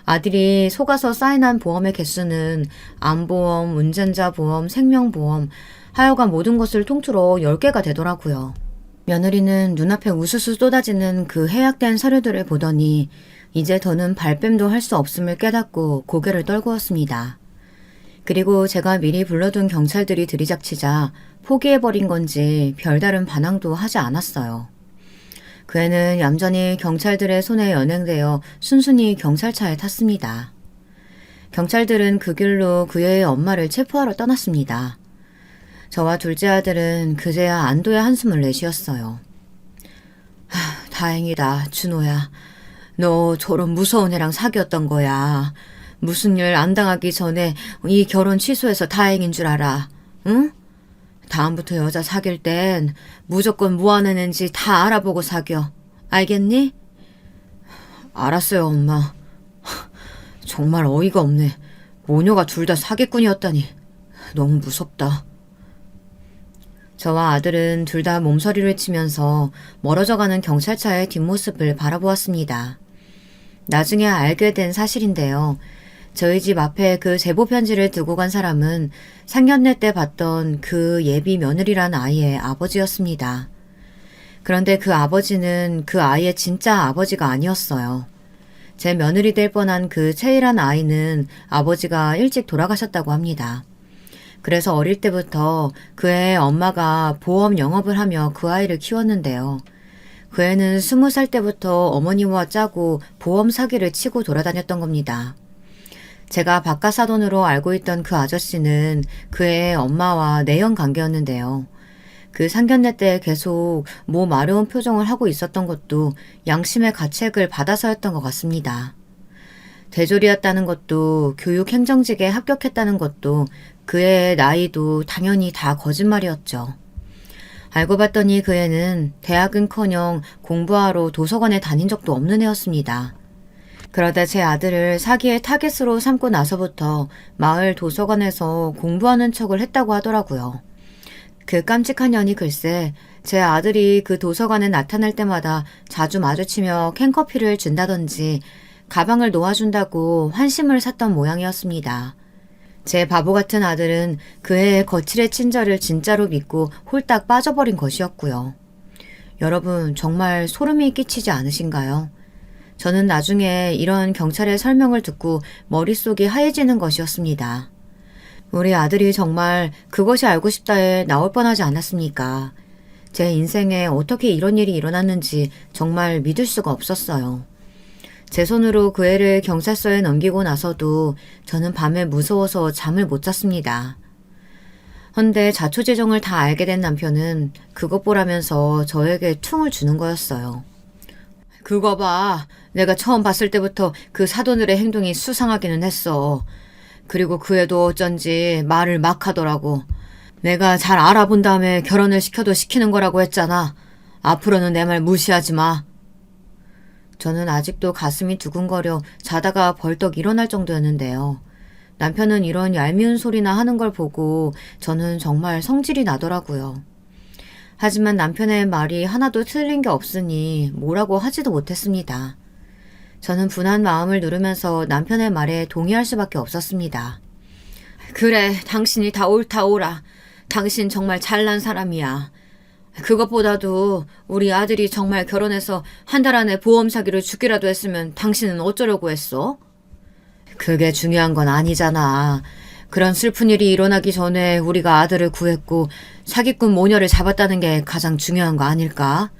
A: 아들이 속아서 사인한 보험의 개수는 암보험, 운전자 보험, 생명보험, 하여간 모든 것을 통틀어 10개가 되더라고요. 며느리는 눈앞에 우수수 쏟아지는 그 해약된 서류들을 보더니 이제 더는 발뺌도 할 수 없음을 깨닫고 고개를 떨구었습니다. 그리고 제가 미리 불러둔 경찰들이 들이닥치자 포기해버린 건지 별다른 반항도 하지 않았어요. 그 애는 얌전히 경찰들의 손에 연행되어 순순히 경찰차에 탔습니다. 경찰들은 그 길로 그 애의 엄마를 체포하러 떠났습니다. 저와 둘째 아들은 그제야 안도의 한숨을 내쉬었어요. 다행이다, 준호야. 너 저런 무서운 애랑 사귀었던 거야. 무슨 일 안 당하기 전에 이 결혼 취소해서 다행인 줄 알아. 응? 다음부터 여자 사귈 땐 무조건 뭐 하는 애인지 다 알아보고 사겨. 알겠니? 알았어요, 엄마. 정말 어이가 없네. 모녀가 둘 다 사기꾼이었다니. 너무 무섭다. 저와 아들은 둘 다 몸서리를 치면서 멀어져가는 경찰차의 뒷모습을 바라보았습니다. 나중에 알게 된 사실인데요. 저희 집 앞에 그 제보 편지를 두고 간 사람은 상견례 때 봤던 그 예비 며느리란 아이의 아버지였습니다. 그런데 그 아버지는 그 아이의 진짜 아버지가 아니었어요. 제 며느리 될 뻔한 그 채이란 아이는 아버지가 일찍 돌아가셨다고 합니다. 그래서 어릴 때부터 그 애의 엄마가 보험 영업을 하며 그 아이를 키웠는데요. 그 애는 20살 때부터 어머니와 짜고 보험 사기를 치고 돌아다녔던 겁니다. 제가 바깥 사돈으로 알고 있던 그 아저씨는 그 애의 엄마와 내연 관계였는데요. 그 상견례 때 계속 마려운 표정을 하고 있었던 것도 양심의 가책을 받아서였던 것 같습니다. 대졸이었다는 것도 교육 행정직에 합격했다는 것도 그 애의 나이도 당연히 다 거짓말이었죠. 알고 봤더니 그 애는 대학은커녕 공부하러 도서관에 다닌 적도 없는 애였습니다. 그러다 제 아들을 사기의 타겟으로 삼고 나서부터 마을 도서관에서 공부하는 척을 했다고 하더라고요. 그 깜찍한 년이 글쎄 제 아들이 그 도서관에 나타날 때마다 자주 마주치며 캔커피를 준다든지 가방을 놓아준다고 환심을 샀던 모양이었습니다. 제 바보 같은 아들은 그 애의 거칠의 친절을 진짜로 믿고 홀딱 빠져버린 것이었고요. 여러분 정말 소름이 끼치지 않으신가요? 저는 나중에 이런 경찰의 설명을 듣고 머릿속이 하얘지는 것이었습니다. 우리 아들이 정말 그것이 알고 싶다에 나올 뻔하지 않았습니까? 제 인생에 어떻게 이런 일이 일어났는지 정말 믿을 수가 없었어요. 제 손으로 그 애를 경찰서에 넘기고 나서도 저는 밤에 무서워서 잠을 못 잤습니다. 헌데 자초지종을 다 알게 된 남편은 그것 보라면서 저에게 퉁을 주는 거였어요. 그거 봐. 내가 처음 봤을 때부터 그 사돈들의 행동이 수상하기는 했어. 그리고 그 애도 어쩐지 말을 막 하더라고. 내가 잘 알아본 다음에 결혼을 시켜도 시키는 거라고 했잖아. 앞으로는 내 말 무시하지 마. 저는 아직도 가슴이 두근거려 자다가 벌떡 일어날 정도였는데요. 남편은 이런 얄미운 소리나 하는 걸 보고 저는 정말 성질이 나더라고요. 하지만 남편의 말이 하나도 틀린 게 없으니 뭐라고 하지도 못했습니다. 저는 분한 마음을 누르면서 남편의 말에 동의할 수밖에 없었습니다. 그래, 당신이 다 옳다 옳아. 당신 정말 잘난 사람이야. 그것보다도 우리 아들이 정말 결혼해서 한 달 안에 보험 사기를 죽기라도 했으면 당신은 어쩌려고 했어? 그게 중요한 건 아니잖아. 그런 슬픈 일이 일어나기 전에 우리가 아들을 구했고 사기꾼 모녀를 잡았다는 게 가장 중요한 거 아닐까?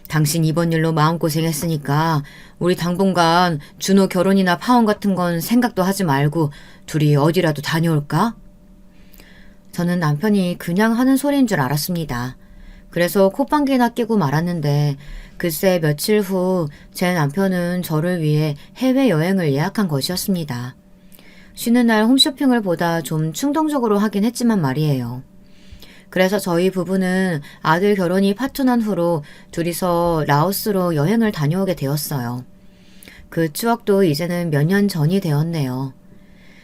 A: 당신 이번 일로 마음고생했으니까 우리 당분간 준호 결혼이나 파혼 같은 건 생각도 하지 말고 둘이 어디라도 다녀올까? 저는 남편이 그냥 하는 소리인 줄 알았습니다. 그래서 콧방귀나 끼고 말았는데 글쎄 며칠 후 제 남편은 저를 위해 해외여행을 예약한 것이었습니다. 쉬는 날 홈쇼핑을 보다 좀 충동적으로 하긴 했지만 말이에요. 그래서 저희 부부는 아들 결혼이 파토난 후로 둘이서 라오스로 여행을 다녀오게 되었어요. 그 추억도 이제는 몇 년 전이 되었네요.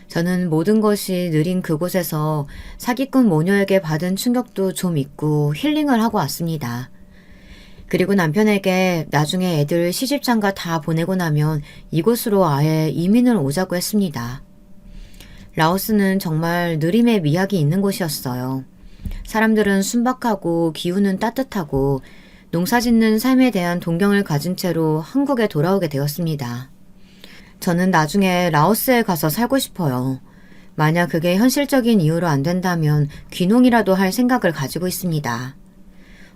A: 저는 모든 것이 느린 그곳에서 사기꾼 모녀에게 받은 충격도 좀 잊고 힐링을 하고 왔습니다. 그리고 남편에게 나중에 애들 시집장가 다 보내고 나면 이곳으로 아예 이민을 오자고 했습니다. 라오스는 정말 느림의 미학이 있는 곳이었어요. 사람들은 순박하고 기후는 따뜻하고 농사짓는 삶에 대한 동경을 가진 채로 한국에 돌아오게 되었습니다. 저는 나중에 라오스에 가서 살고 싶어요. 만약 그게 현실적인 이유로 안 된다면 귀농이라도 할 생각을 가지고 있습니다.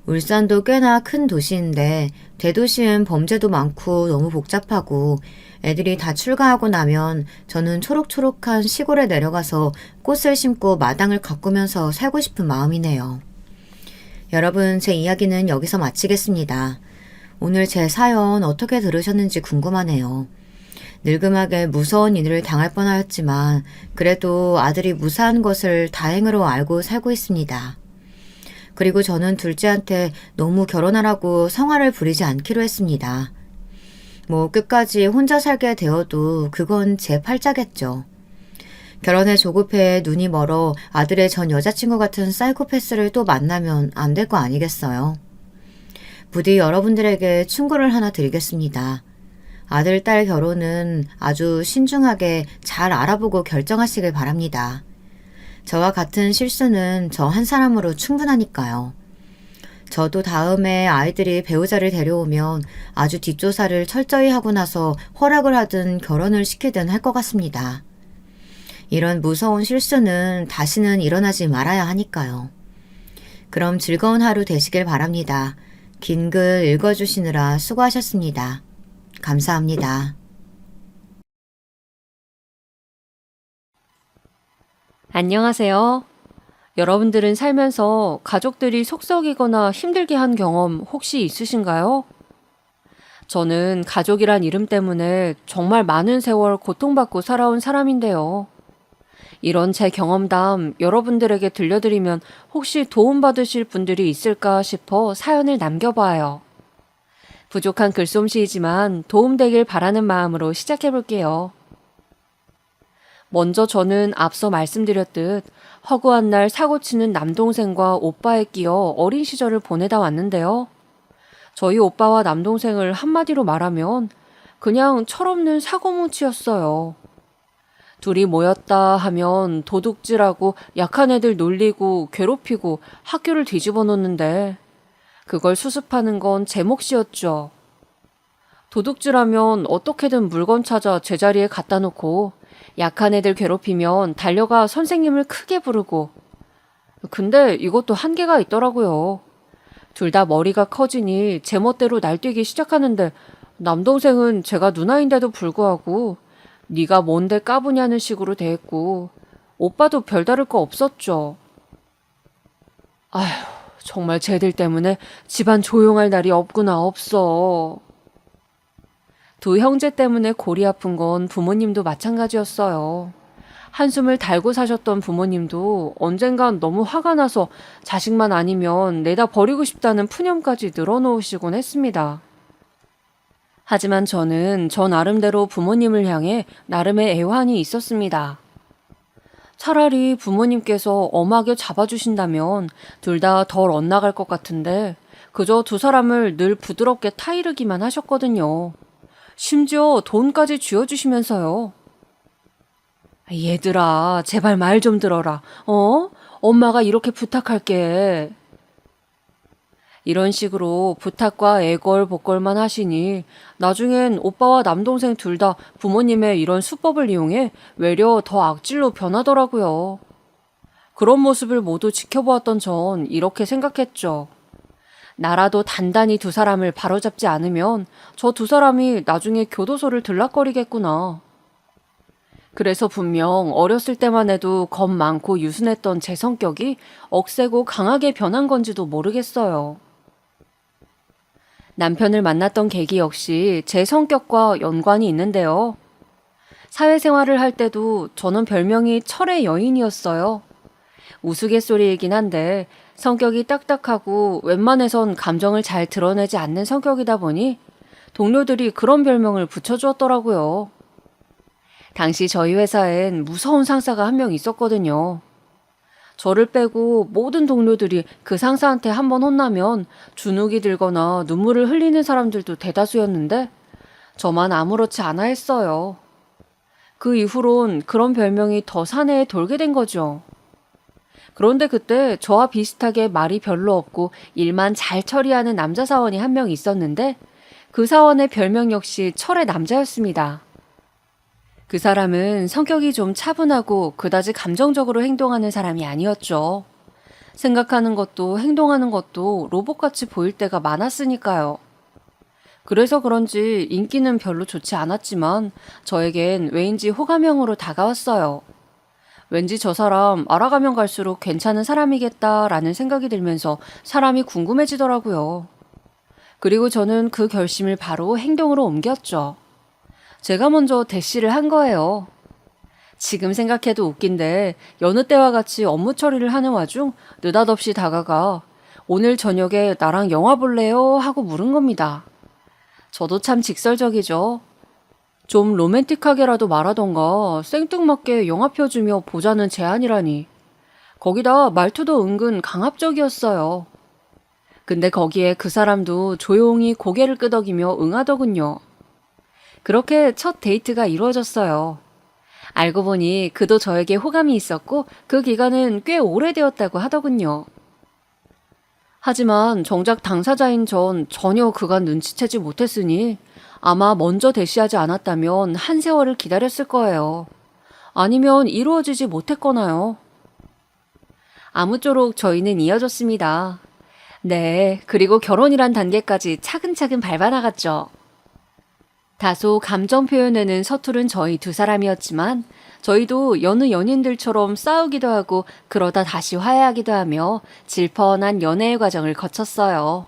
A: 울산도 꽤나 큰 도시인데 대도시엔 범죄도 많고 너무 복잡하고 애들이 다 출가하고 나면 저는 초록초록한 시골에 내려가서 꽃을 심고 마당을 가꾸면서 살고 싶은 마음이네요. 여러분, 제 이야기는 여기서 마치겠습니다. 오늘 제 사연 어떻게 들으셨는지 궁금하네요. 늙음하게 무서운 일을 당할 뻔하였지만 그래도 아들이 무사한 것을 다행으로 알고 살고 있습니다. 그리고 저는 둘째한테 너무 결혼하라고 성화를 부리지 않기로 했습니다. 뭐 끝까지 혼자 살게 되어도 그건 제 팔자겠죠. 결혼에 조급해 눈이 멀어 아들의 전 여자친구 같은 사이코패스를 또 만나면 안 될 거 아니겠어요. 부디 여러분들에게 충고를 하나 드리겠습니다. 아들, 딸 결혼은 아주 신중하게 잘 알아보고 결정하시길 바랍니다. 저와 같은 실수는 저 한 사람으로 충분하니까요. 저도 다음에 아이들이 배우자를 데려오면 아주 뒷조사를 철저히 하고 나서 허락을 하든 결혼을 시키든 할 것 같습니다. 이런 무서운 실수는 다시는 일어나지 말아야 하니까요. 그럼 즐거운 하루 되시길 바랍니다. 긴 글 읽어주시느라 수고하셨습니다. 감사합니다.
C: 안녕하세요. 여러분들은 살면서 가족들이 속썩이거나 힘들게 한 경험 혹시 있으신가요? 저는 가족이란 이름 때문에 정말 많은 세월 고통받고 살아온 사람인데요. 이런 제 경험담 여러분들에게 들려드리면 혹시 도움받으실 분들이 있을까 싶어 사연을 남겨봐요. 부족한 글솜씨이지만 도움되길 바라는 마음으로 시작해볼게요. 먼저 저는 앞서 말씀드렸듯 허구한 날 사고치는 남동생과 오빠에 끼어 어린 시절을 보내다 왔는데요. 저희 오빠와 남동생을 한마디로 말하면 그냥 철없는 사고뭉치였어요. 둘이 모였다 하면 도둑질하고 약한 애들 놀리고 괴롭히고 학교를 뒤집어 놓는데 그걸 수습하는 건 제 몫이었죠. 도둑질하면 어떻게든 물건 찾아 제자리에 갖다 놓고 약한 애들 괴롭히면 달려가 선생님을 크게 부르고. 근데 이것도 한계가 있더라고요. 둘 다 머리가 커지니 제멋대로 날뛰기 시작하는데 남동생은 제가 누나인데도 불구하고 네가 뭔데 까부냐는 식으로 대했고 오빠도 별다를 거 없었죠. 아휴, 정말 쟤들 때문에 집안 조용할 날이 없구나 없어. 두 형제 때문에 골이 아픈 건 부모님도 마찬가지였어요. 한숨을 달고 사셨던 부모님도 언젠간 너무 화가 나서 자식만 아니면 내다 버리고 싶다는 푸념까지 늘어놓으시곤 했습니다. 하지만 저는 저 나름대로 부모님을 향해 나름의 애환이 있었습니다. 차라리 부모님께서 엄하게 잡아주신다면 둘 다 덜 엇나갈 것 같은데 그저 두 사람을 늘 부드럽게 타이르기만 하셨거든요. 심지어 돈까지 쥐어주시면서요. 얘들아, 제발 말 좀 들어라. 엄마가 이렇게 부탁할게. 이런 식으로 부탁과 애걸복걸만 하시니 나중엔 오빠와 남동생 둘 다 부모님의 이런 수법을 이용해 외려 더 악질로 변하더라고요. 그런 모습을 모두 지켜보았던 전 이렇게 생각했죠. 나라도 단단히 두 사람을 바로잡지 않으면 저 두 사람이 나중에 교도소를 들락거리겠구나. 그래서 분명 어렸을 때만 해도 겁 많고 유순했던 제 성격이 억세고 강하게 변한 건지도 모르겠어요. 남편을 만났던 계기 역시 제 성격과 연관이 있는데요. 사회생활을 할 때도 저는 별명이 철의 여인이었어요. 우스갯소리이긴 한데 성격이 딱딱하고 웬만해선 감정을 잘 드러내지 않는 성격이다 보니 동료들이 그런 별명을 붙여주었더라고요. 당시 저희 회사엔 무서운 상사가 한 명 있었거든요. 저를 빼고 모든 동료들이 그 상사한테 한번 혼나면 주눅이 들거나 눈물을 흘리는 사람들도 대다수였는데 저만 아무렇지 않아 했어요. 그 이후론 그런 별명이 더 사내에 돌게 된 거죠. 그런데 그때 저와 비슷하게 말이 별로 없고 일만 잘 처리하는 남자 사원이 한 명 있었는데 그 사원의 별명 역시 철의 남자였습니다. 그 사람은 성격이 좀 차분하고 그다지 감정적으로 행동하는 사람이 아니었죠. 생각하는 것도 행동하는 것도 로봇같이 보일 때가 많았으니까요. 그래서 그런지 인기는 별로 좋지 않았지만 저에겐 왜인지 호감형으로 다가왔어요. 왠지 저 사람 알아가면 갈수록 괜찮은 사람이겠다라는 생각이 들면서 사람이 궁금해지더라고요. 그리고 저는 그 결심을 바로 행동으로 옮겼죠. 제가 먼저 대시를 한 거예요. 지금 생각해도 웃긴데 여느 때와 같이 업무 처리를 하는 와중 느닷없이 다가가 오늘 저녁에 나랑 영화 볼래요? 하고 물은 겁니다. 저도 참 직설적이죠. 좀 로맨틱하게라도 말하던가 생뚱맞게 영화표 주며 보자는 제안이라니. 거기다 말투도 은근 강압적이었어요. 근데 거기에 그 사람도 조용히 고개를 끄덕이며 응하더군요. 그렇게 첫 데이트가 이루어졌어요. 알고 보니 그도 저에게 호감이 있었고 그 기간은 꽤 오래되었다고 하더군요. 하지만 정작 당사자인 전 전혀 그간 눈치채지 못했으니 아마 먼저 대시하지 않았다면 한 세월을 기다렸을 거예요. 아니면 이루어지지 못했거나요. 아무쪼록 저희는 이어졌습니다. 네, 그리고 결혼이란 단계까지 차근차근 밟아나갔죠. 다소 감정 표현에는 서투른 저희 두 사람이었지만 저희도 여느 연인들처럼 싸우기도 하고 그러다 다시 화해하기도 하며 질펀한 연애의 과정을 거쳤어요.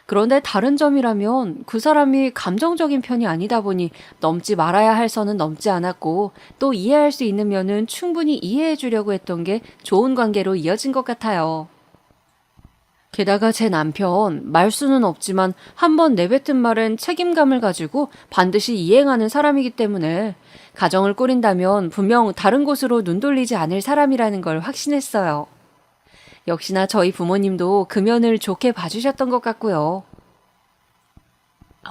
C: 그런데 다른 점이라면 그 사람이 감정적인 편이 아니다 보니 넘지 말아야 할 선은 넘지 않았고 또 이해할 수 있는 면은 충분히 이해해 주려고 했던 게 좋은 관계로 이어진 것 같아요. 게다가 제 남편, 말수는 없지만 한번 내뱉은 말은 책임감을 가지고 반드시 이행하는 사람이기 때문에 가정을 꾸린다면 분명 다른 곳으로 눈 돌리지 않을 사람이라는 걸 확신했어요. 역시나 저희 부모님도 그 면을 좋게 봐주셨던 것 같고요.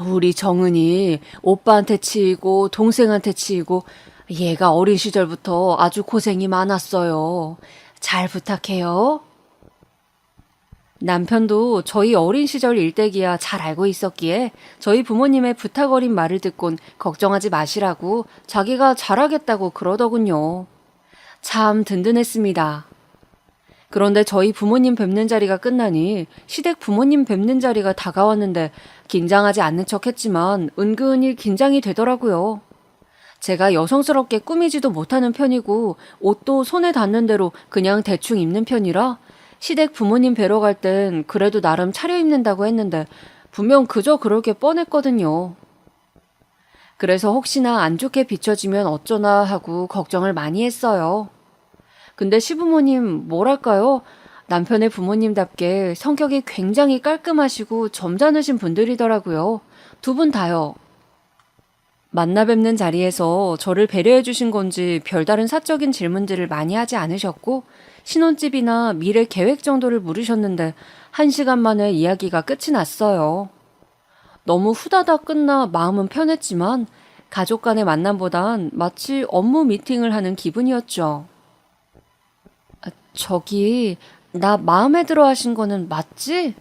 C: 우리 정은이 오빠한테 치이고 동생한테 치이고 얘가 어린 시절부터 아주 고생이 많았어요. 잘 부탁해요. 남편도 저희 어린 시절 일대기야 잘 알고 있었기에 저희 부모님의 부탁 어린 말을 듣곤 걱정하지 마시라고 자기가 잘하겠다고 그러더군요. 참 든든했습니다. 그런데 저희 부모님 뵙는 자리가 끝나니 시댁 부모님 뵙는 자리가 다가왔는데 긴장하지 않는 척 했지만 은근히 긴장이 되더라고요. 제가 여성스럽게 꾸미지도 못하는 편이고 옷도 손에 닿는 대로 그냥 대충 입는 편이라 시댁 부모님 뵈러 갈 땐 그래도 나름 차려입는다고 했는데 분명 그저 그럴 게 뻔했거든요. 그래서 혹시나 안 좋게 비춰지면 어쩌나 하고 걱정을 많이 했어요. 근데 시부모님 뭐랄까요? 남편의 부모님답게 성격이 굉장히 깔끔하시고 점잖으신 분들이더라고요. 두 분 다요. 만나 뵙는 자리에서 저를 배려해 주신 건지 별다른 사적인 질문들을 많이 하지 않으셨고 신혼집이나 미래 계획 정도를 물으셨는데 1시간 만에 이야기가 끝이 났어요. 너무 후다닥 끝나 마음은 편했지만 가족 간의 만남보단 마치 업무 미팅을 하는 기분이었죠. 저기 나 마음에 들어 하신 거는 맞지?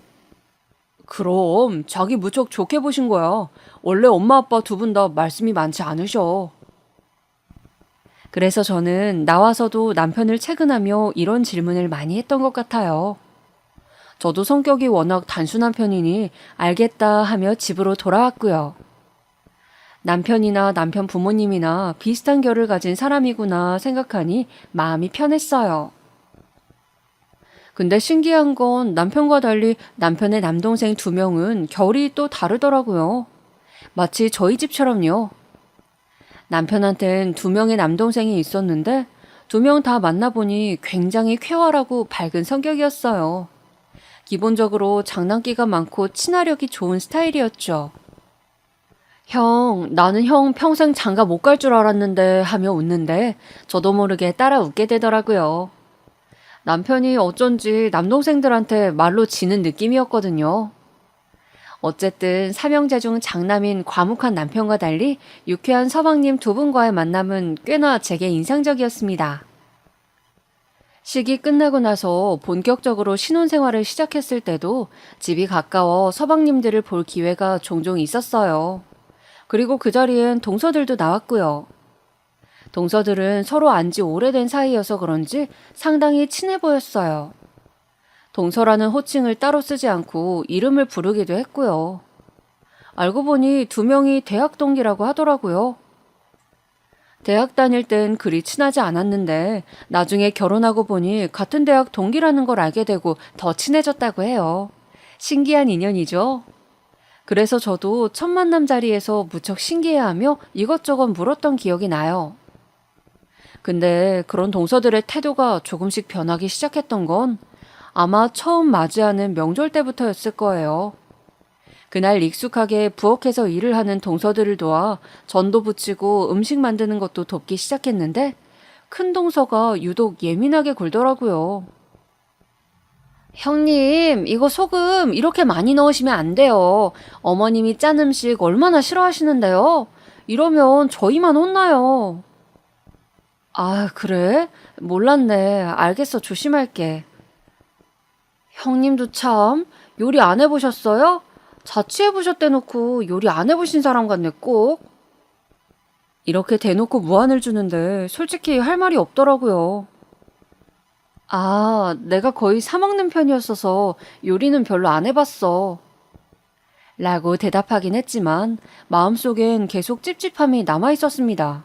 C: 그럼 자기 무척 좋게 보신 거야. 원래 엄마 아빠 두 분 다 말씀이 많지 않으셔. 그래서 저는 나와서도 남편을 채근하며 이런 질문을 많이 했던 것 같아요. 저도 성격이 워낙 단순한 편이니 알겠다 하며 집으로 돌아왔고요. 남편이나 남편 부모님이나 비슷한 결을 가진 사람이구나 생각하니 마음이 편했어요. 근데 신기한 건 남편과 달리 남편의 남동생 2명은 결이 또 다르더라고요. 마치 저희 집처럼요. 남편한텐 2명의 남동생이 있었는데 2명 다 만나보니 굉장히 쾌활하고 밝은 성격이었어요. 기본적으로 장난기가 많고 친화력이 좋은 스타일이었죠. 형, 나는 형 평생 장가 못 갈 줄 알았는데 하며 웃는데 저도 모르게 따라 웃게 되더라고요. 남편이 어쩐지 남동생들한테 말로 지는 느낌이었거든요. 어쨌든 삼형제 중 장남인 과묵한 남편과 달리 유쾌한 서방님 2분과의 만남은 꽤나 제게 인상적이었습니다. 식이 끝나고 나서 본격적으로 신혼생활을 시작했을 때도 집이 가까워 서방님들을 볼 기회가 종종 있었어요. 그리고 그 자리엔 동서들도 나왔고요. 동서들은 서로 안 지 오래된 사이여서 그런지 상당히 친해 보였어요. 동서라는 호칭을 따로 쓰지 않고 이름을 부르기도 했고요. 알고 보니 두 명이 대학 동기라고 하더라고요. 대학 다닐 땐 그리 친하지 않았는데 나중에 결혼하고 보니 같은 대학 동기라는 걸 알게 되고 더 친해졌다고 해요. 신기한 인연이죠. 그래서 저도 첫 만남 자리에서 무척 신기해하며 이것저것 물었던 기억이 나요. 근데 그런 동서들의 태도가 조금씩 변하기 시작했던 건 아마 처음 맞이하는 명절 때부터였을 거예요. 그날 익숙하게 부엌에서 일을 하는 동서들을 도와 전도 부치고 음식 만드는 것도 돕기 시작했는데 큰 동서가 유독 예민하게 굴더라고요. 형님, 이거 소금 이렇게 많이 넣으시면 안 돼요. 어머님이 짠 음식 얼마나 싫어하시는데요. 이러면 저희만 혼나요. 아, 그래? 몰랐네. 알겠어. 조심할게. 형님도 참 요리 안 해보셨어요? 자취해보셨대 놓고 요리 안 해보신 사람 같네 꼭. 이렇게 대놓고 무안을 주는데 솔직히 할 말이 없더라고요. 아, 내가 거의 사먹는 편이었어서 요리는 별로 안 해봤어. 라고 대답하긴 했지만 마음속엔 계속 찝찝함이 남아있었습니다.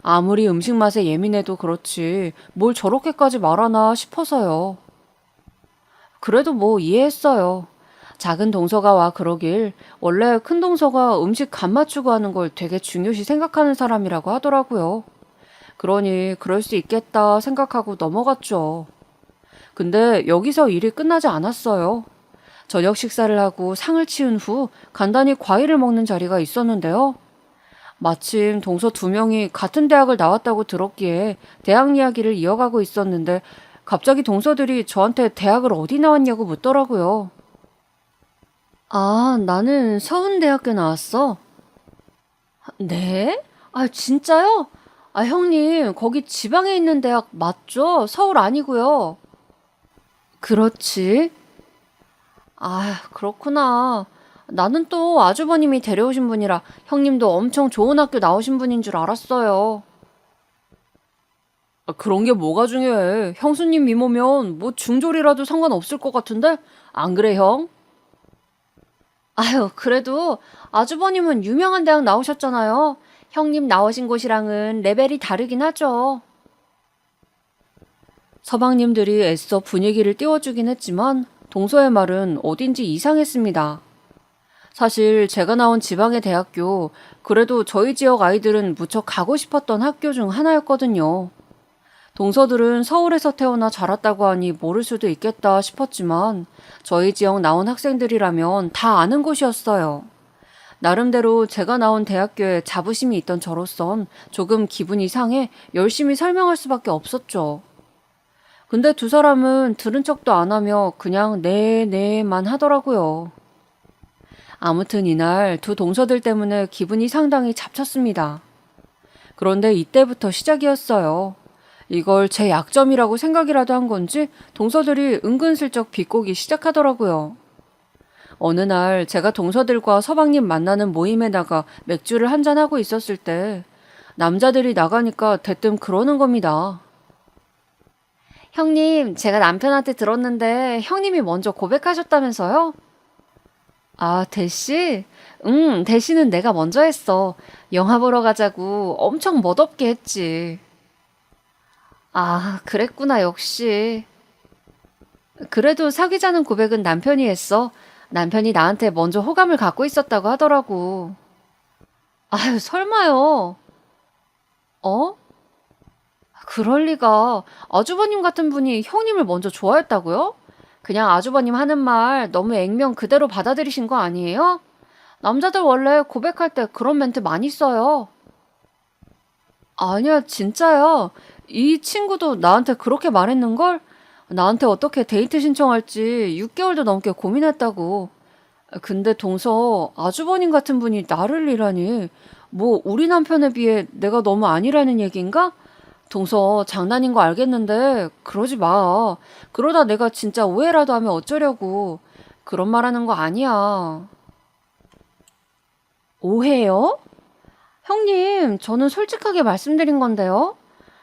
C: 아무리 음식 맛에 예민해도 그렇지 뭘 저렇게까지 말하나 싶어서요. 그래도 뭐 이해했어요. 작은 동서가 와 그러길 원래 큰 동서가 음식 간 맞추고 하는 걸 되게 중요시 생각하는 사람이라고 하더라고요. 그러니 그럴 수 있겠다 생각하고 넘어갔죠. 근데 여기서 일이 끝나지 않았어요. 저녁 식사를 하고 상을 치운 후 간단히 과일을 먹는 자리가 있었는데요. 마침 동서 두 명이 같은 대학을 나왔다고 들었기에 대학 이야기를 이어가고 있었는데 갑자기 동서들이 저한테 대학을 어디 나왔냐고 묻더라고요. 아, 나는 서운대학교 나왔어. 네? 아, 진짜요? 아, 형님, 거기 지방에 있는 대학 맞죠? 서울 아니고요. 그렇지. 아, 그렇구나. 나는 또 아주버님이 데려오신 분이라 형님도 엄청 좋은 학교 나오신 분인 줄 알았어요. 아, 그런 게 뭐가 중요해. 형수님 미모면 뭐 중졸이라도 상관없을 것 같은데? 안 그래, 형? 아유, 그래도 아주버님은 유명한 대학 나오셨잖아요. 형님 나오신 곳이랑은 레벨이 다르긴 하죠. 서방님들이 애써 분위기를 띄워주긴 했지만 동서의 말은 어딘지 이상했습니다. 사실 제가 나온 지방의 대학교, 그래도 저희 지역 아이들은 무척 가고 싶었던 학교 중 하나였거든요. 동서들은 서울에서 태어나 자랐다고 하니 모를 수도 있겠다 싶었지만 저희 지역 나온 학생들이라면 다 아는 곳이었어요. 나름대로 제가 나온 대학교에 자부심이 있던 저로선 조금 기분이 상해 열심히 설명할 수밖에 없었죠. 근데 두 사람은 들은 척도 안 하며 그냥 네만 하더라고요. 아무튼 이날 두 동서들 때문에 기분이 상당히 잡쳤습니다. 그런데 이때부터 시작이었어요. 이걸 제 약점이라고 생각이라도 한 건지 동서들이 은근슬쩍 비꼬기 시작하더라고요. 어느 날 제가 동서들과 서방님 만나는 모임에 나가 맥주를 한잔하고 있었을 때 남자들이 나가니까 대뜸 그러는 겁니다. 형님, 제가 남편한테 들었는데 형님이 먼저 고백하셨다면서요? 아, 대시? 응, 대시는 내가 먼저 했어. 영화 보러 가자고 엄청 멋없게 했지. 아, 그랬구나, 역시. 그래도 사귀자는 고백은 남편이 했어. 남편이 나한테 먼저 호감을 갖고 있었다고 하더라고. 아유, 설마요. 어? 그럴 리가. 아주버님 같은 분이 형님을 먼저 좋아했다고요? 그냥 아주버님 하는 말 너무 액면 그대로 받아들이신 거 아니에요? 남자들 원래 고백할 때 그런 멘트 많이 써요. 아니야, 진짜야. 이 친구도 나한테 그렇게 말했는걸? 나한테 어떻게 데이트 신청할지 6개월도 넘게 고민했다고. 근데 동서, 아주버님 같은 분이 나를 이라니. 뭐 우리 남편에 비해 내가 너무 아니라는 얘기인가? 동서, 장난인 거 알겠는데 그러지 마. 그러다 내가 진짜 오해라도 하면 어쩌려고. 그런 말 하는 거 아니야. 오해요? 형님, 저는 솔직하게 말씀드린 건데요.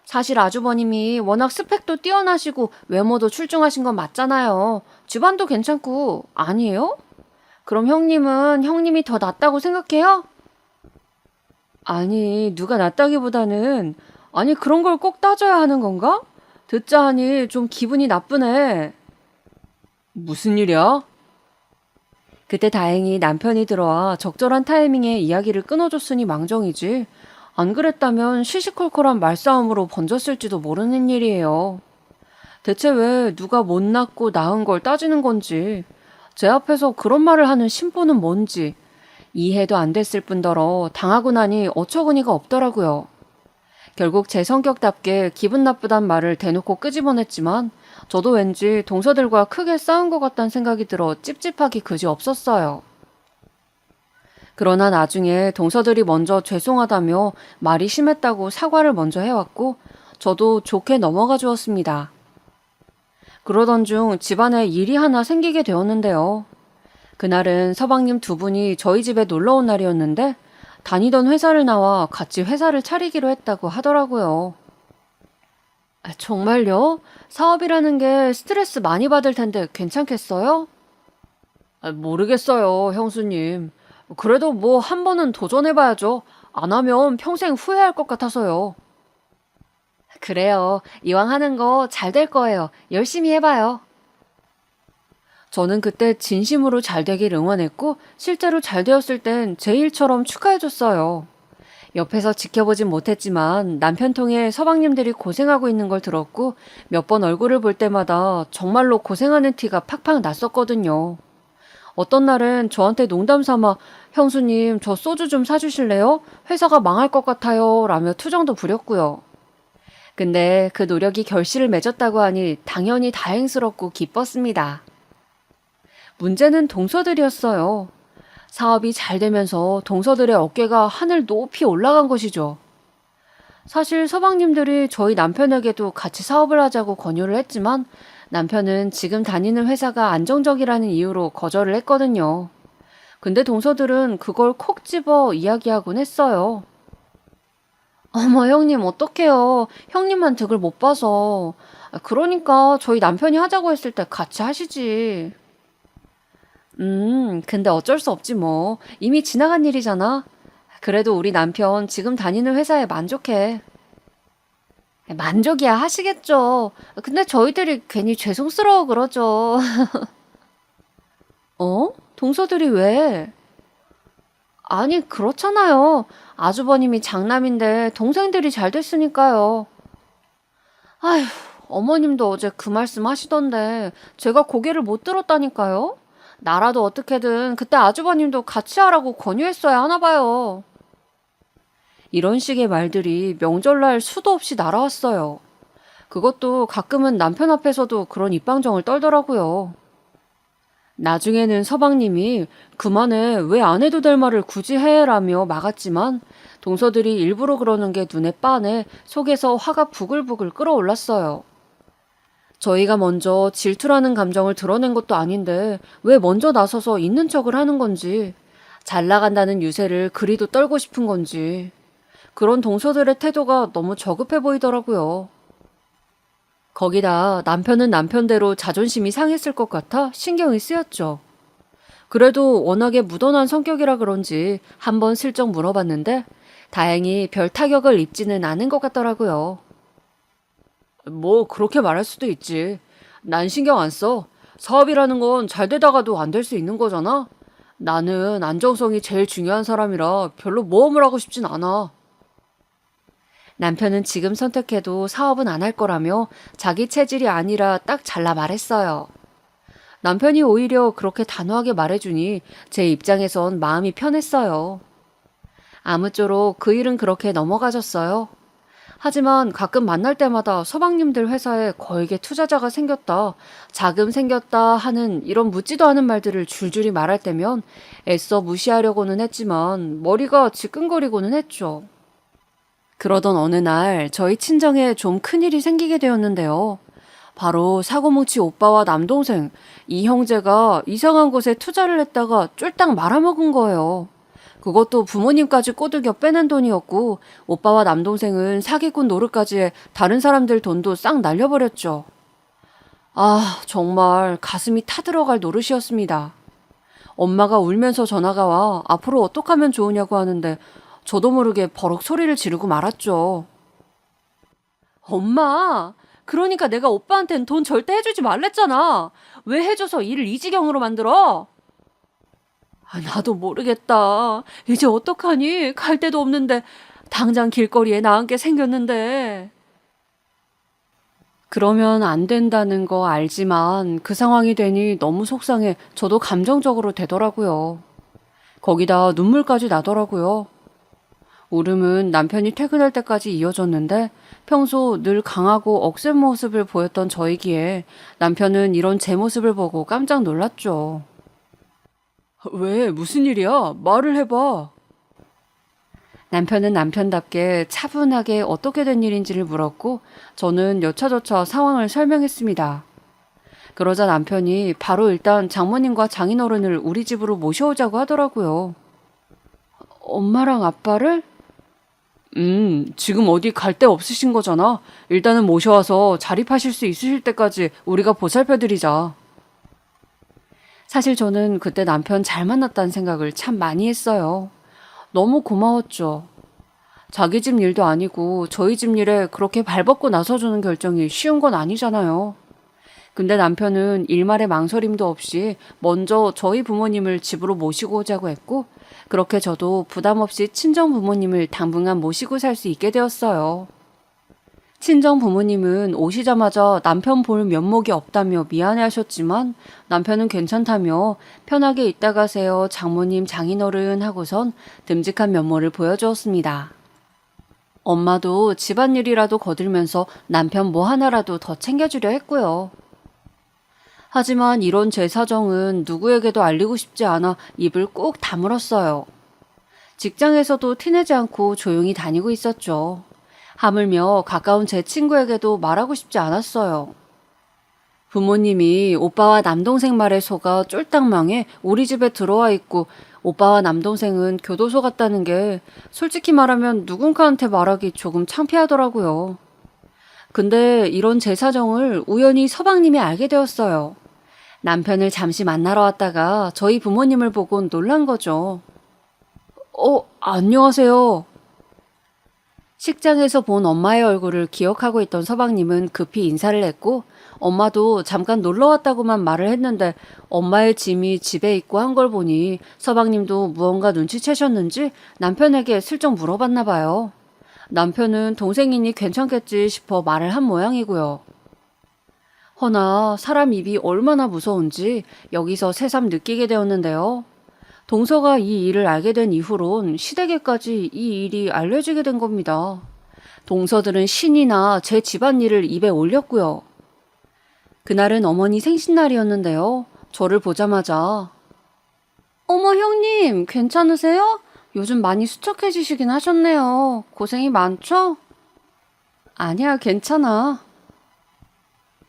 C: 사실 아주버님이 워낙 스펙도 뛰어나시고 외모도 출중하신 건 맞잖아요. 집안도 괜찮고, 아니에요? 그럼 형님은 형님이 더 낫다고 생각해요? 아니, 누가 낫다기보다는, 아니, 그런 걸 꼭 따져야 하는 건가? 듣자 하니 좀 기분이 나쁘네. 무슨 일이야? 그때 다행히 남편이 들어와 적절한 타이밍에 이야기를 끊어줬으니 망정이지. 안 그랬다면 시시콜콜한 말싸움으로 번졌을지도 모르는 일이에요. 대체 왜 누가 못났고 나은 걸 따지는 건지, 제 앞에서 그런 말을 하는 심보는 뭔지 이해도 안 됐을 뿐더러 당하고 나니 어처구니가 없더라고요. 결국 제 성격답게 기분 나쁘단 말을 대놓고 끄집어냈지만 저도 왠지 동서들과 크게 싸운 것 같다는 생각이 들어 찝찝하기 그지 없었어요. 그러나 나중에 동서들이 먼저 죄송하다며 말이 심했다고 사과를 먼저 해왔고 저도 좋게 넘어가 주었습니다. 그러던 중 집안에 일이 하나 생기게 되었는데요. 그날은 서방님 두 분이 저희 집에 놀러 온 날이었는데 다니던 회사를 나와 같이 회사를 차리기로 했다고 하더라고요. 정말요? 사업이라는 게 스트레스 많이 받을 텐데 괜찮겠어요? 모르겠어요, 형수님. 그래도 뭐 한 번은 도전해봐야죠. 안 하면 평생 후회할 것 같아서요. 그래요. 이왕 하는 거 잘 될 거예요. 열심히 해봐요. 저는 그때 진심으로 잘 되길 응원했고 실제로 잘 되었을 땐 제 일처럼 축하해줬어요. 옆에서 지켜보진 못했지만 남편 통해 서방님들이 고생하고 있는 걸 들었고 몇 번 얼굴을 볼 때마다 정말로 고생하는 티가 팍팍 났었거든요. 어떤 날은 저한테 농담 삼아 형수님 저 소주 좀 사주실래요? 회사가 망할 것 같아요 라며 투정도 부렸고요. 근데 그 노력이 결실을 맺었다고 하니 당연히 다행스럽고 기뻤습니다. 문제는 동서들이었어요. 사업이 잘 되면서 동서들의 어깨가 하늘 높이 올라간 것이죠. 사실 서방님들이 저희 남편에게도 같이 사업을 하자고 권유를 했지만 남편은 지금 다니는 회사가 안정적이라는 이유로 거절을 했거든요. 근데 동서들은 그걸 콕 집어 이야기하곤 했어요. 어머 형님 어떡해요. 형님만 득을 못 봐서. 그러니까 저희 남편이 하자고 했을 때 같이 하시지. 근데 어쩔 수 없지 뭐. 이미 지나간 일이잖아. 그래도 우리 남편 지금 다니는 회사에 만족해. 만족이야 하시겠죠. 근데 저희들이 괜히 죄송스러워 그러죠. 어? 동서들이 왜? 아니 그렇잖아요. 아주버님이 장남인데 동생들이 잘 됐으니까요. 아휴, 어머님도 어제 그 말씀 하시던데 제가 고개를 못 들었다니까요. 나라도 어떻게든 그때 아주버님도 같이 하라고 권유했어야 하나 봐요. 이런 식의 말들이 명절날 수도 없이 날아왔어요. 그것도 가끔은 남편 앞에서도 그런 입방정을 떨더라고요. 나중에는 서방님이 그만해 왜 안 해도 될 말을 굳이 해라며 막았지만 동서들이 일부러 그러는 게 눈에 빤해 속에서 화가 부글부글 끓어올랐어요. 저희가 먼저 질투라는 감정을 드러낸 것도 아닌데 왜 먼저 나서서 있는 척을 하는 건지, 잘 나간다는 유세를 그리도 떨고 싶은 건지, 그런 동서들의 태도가 너무 저급해 보이더라고요. 거기다 남편은 남편대로 자존심이 상했을 것 같아 신경이 쓰였죠. 그래도 워낙에 무던한 성격이라 그런지 한번 슬쩍 물어봤는데 다행히 별 타격을 입지는 않은 것 같더라고요. 뭐 그렇게 말할 수도 있지. 난 신경 안 써. 사업이라는 건 잘 되다가도 안 될 수 있는 거잖아. 나는 안정성이 제일 중요한 사람이라 별로 모험을 하고 싶진 않아. 남편은 지금 선택해도 사업은 안 할 거라며 자기 체질이 아니라 딱 잘라 말했어요. 남편이 오히려 그렇게 단호하게 말해주니 제 입장에선 마음이 편했어요. 아무쪼록 그 일은 그렇게 넘어가졌어요. 하지만 가끔 만날 때마다 서방님들 회사에 거액의 투자자가 생겼다, 자금 생겼다 하는 이런 묻지도 않은 말들을 줄줄이 말할 때면 애써 무시하려고는 했지만 머리가 지끈거리고는 했죠. 그러던 어느 날 저희 친정에 좀 큰일이 생기게 되었는데요. 바로 사고뭉치 오빠와 남동생, 이 형제가 이상한 곳에 투자를 했다가 쫄딱 말아먹은 거예요. 그것도 부모님까지 꼬드겨 빼낸 돈이었고 오빠와 남동생은 사기꾼 노릇까지 해 다른 사람들 돈도 싹 날려버렸죠. 아, 정말 가슴이 타들어갈 노릇이었습니다. 엄마가 울면서 전화가 와 앞으로 어떡하면 좋으냐고 하는데 저도 모르게 버럭 소리를 지르고 말았죠. 엄마, 그러니까 내가 오빠한텐 돈 절대 해주지 말랬잖아. 왜 해줘서 일을 이 지경으로 만들어? 아, 나도 모르겠다. 이제 어떡하니? 갈 데도 없는데 당장 길거리에 나앉게 생겼는데. 그러면 안 된다는 거 알지만 그 상황이 되니 너무 속상해 저도 감정적으로 되더라고요. 거기다 눈물까지 나더라고요. 울음은 남편이 퇴근할 때까지 이어졌는데 평소 늘 강하고 억센 모습을 보였던 저이기에 남편은 이런 제 모습을 보고 깜짝 놀랐죠. 왜? 무슨 일이야? 말을 해봐. 남편은 남편답게 차분하게 어떻게 된 일인지를 물었고 저는 여차저차 상황을 설명했습니다. 그러자 남편이 바로 일단 장모님과 장인어른을 우리 집으로 모셔오자고 하더라고요. 엄마랑 아빠를? 지금 어디 갈 데 없으신 거잖아. 일단은 모셔와서 자립하실 수 있으실 때까지 우리가 보살펴드리자. 사실 저는 그때 남편 잘 만났다는 생각을 참 많이 했어요. 너무 고마웠죠. 자기 집 일도 아니고 저희 집 일에 그렇게 발벗고 나서주는 결정이 쉬운 건 아니잖아요. 근데 남편은 일말의 망설임도 없이 먼저 저희 부모님을 집으로 모시고 오자고 했고 그렇게 저도 부담 없이 친정 부모님을 당분간 모시고 살 수 있게 되었어요. 친정 부모님은 오시자마자 남편 볼 면목이 없다며 미안해하셨지만 남편은 괜찮다며 편하게 있다 가세요 장모님 장인어른 하고선 듬직한 면모를 보여주었습니다. 엄마도 집안일이라도 거들면서 남편 뭐 하나라도 더 챙겨주려 했고요. 하지만 이런 제 사정은 누구에게도 알리고 싶지 않아 입을 꾹 다물었어요. 직장에서도 티내지 않고 조용히 다니고 있었죠. 하물며 가까운 제 친구에게도 말하고 싶지 않았어요. 부모님이 오빠와 남동생 말에 속아 쫄딱 망해 우리 집에 들어와 있고 오빠와 남동생은 교도소 갔다는 게 솔직히 말하면 누군가한테 말하기 조금 창피하더라고요. 근데 이런 제 사정을 우연히 서방님이 알게 되었어요. 남편을 잠시 만나러 왔다가 저희 부모님을 보곤 놀란 거죠. 안녕하세요. 식장에서 본 엄마의 얼굴을 기억하고 있던 서방님은 급히 인사를 했고 엄마도 잠깐 놀러 왔다고만 말을 했는데 엄마의 짐이 집에 있고 한 걸 보니 서방님도 무언가 눈치채셨는지 남편에게 슬쩍 물어봤나 봐요. 남편은 동생이니 괜찮겠지 싶어 말을 한 모양이고요. 허나 사람 입이 얼마나 무서운지 여기서 새삼 느끼게 되었는데요. 동서가 이 일을 알게 된 이후론 시댁에까지 이 일이 알려지게 된 겁니다. 동서들은 신이나 제 집안일을 입에 올렸고요. 그날은 어머니 생신날이었는데요. 저를 보자마자 어머 형님 괜찮으세요? 요즘 많이 수척해지시긴 하셨네요. 고생이 많죠? 아니야 괜찮아.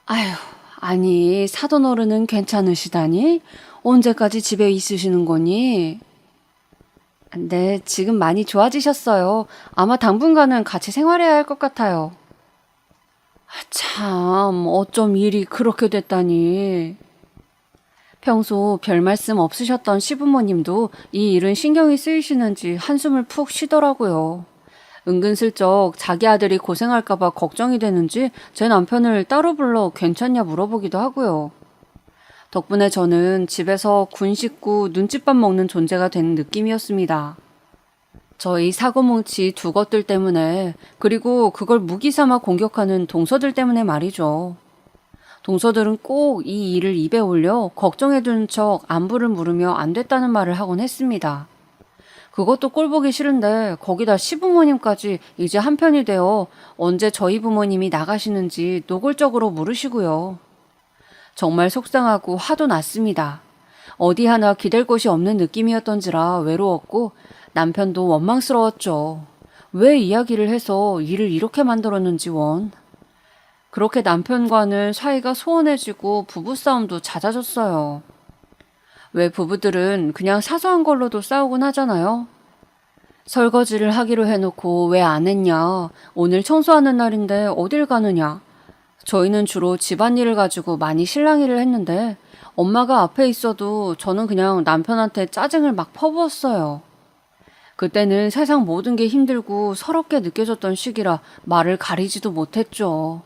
C: 아휴 아니 사돈 어른은 괜찮으시다니? 언제까지 집에 있으시는 거니? 네, 지금 많이 좋아지셨어요. 아마 당분간은 같이 생활해야 할 것 같아요. 참, 어쩜 일이 그렇게 됐다니. 평소 별 말씀 없으셨던 시부모님도 이 일은 신경이 쓰이시는지 한숨을 푹 쉬더라고요. 은근슬쩍 자기 아들이 고생할까봐 걱정이 되는지 제 남편을 따로 불러 괜찮냐 물어보기도 하고요. 덕분에 저는 집에서 군 식구 눈칫밥 먹는 존재가 된 느낌이었습니다. 저희 사고뭉치 두 것들 때문에 그리고 그걸 무기 삼아 공격하는 동서들 때문에 말이죠. 동서들은 꼭 이 일을 입에 올려 걱정해두는 척 안부를 물으며 안 됐다는 말을 하곤 했습니다. 그것도 꼴보기 싫은데 거기다 시부모님까지 이제 한편이 되어 언제 저희 부모님이 나가시는지 노골적으로 물으시고요. 정말 속상하고 화도 났습니다. 어디 하나 기댈 곳이 없는 느낌이었던지라 외로웠고 남편도 원망스러웠죠. 왜 이야기를 해서 일을 이렇게 만들었는지 원. 그렇게 남편과는 사이가 소원해지고 부부싸움도 잦아졌어요. 왜 부부들은 그냥 사소한 걸로도 싸우곤 하잖아요. 설거지를 하기로 해놓고 왜 안 했냐? 오늘 청소하는 날인데 어딜 가느냐? 저희는 주로 집안일을 가지고 많이 실랑이를 했는데 엄마가 앞에 있어도 저는 그냥 남편한테 짜증을 막 퍼부었어요. 그때는 세상 모든 게 힘들고 서럽게 느껴졌던 시기라 말을 가리지도 못했죠.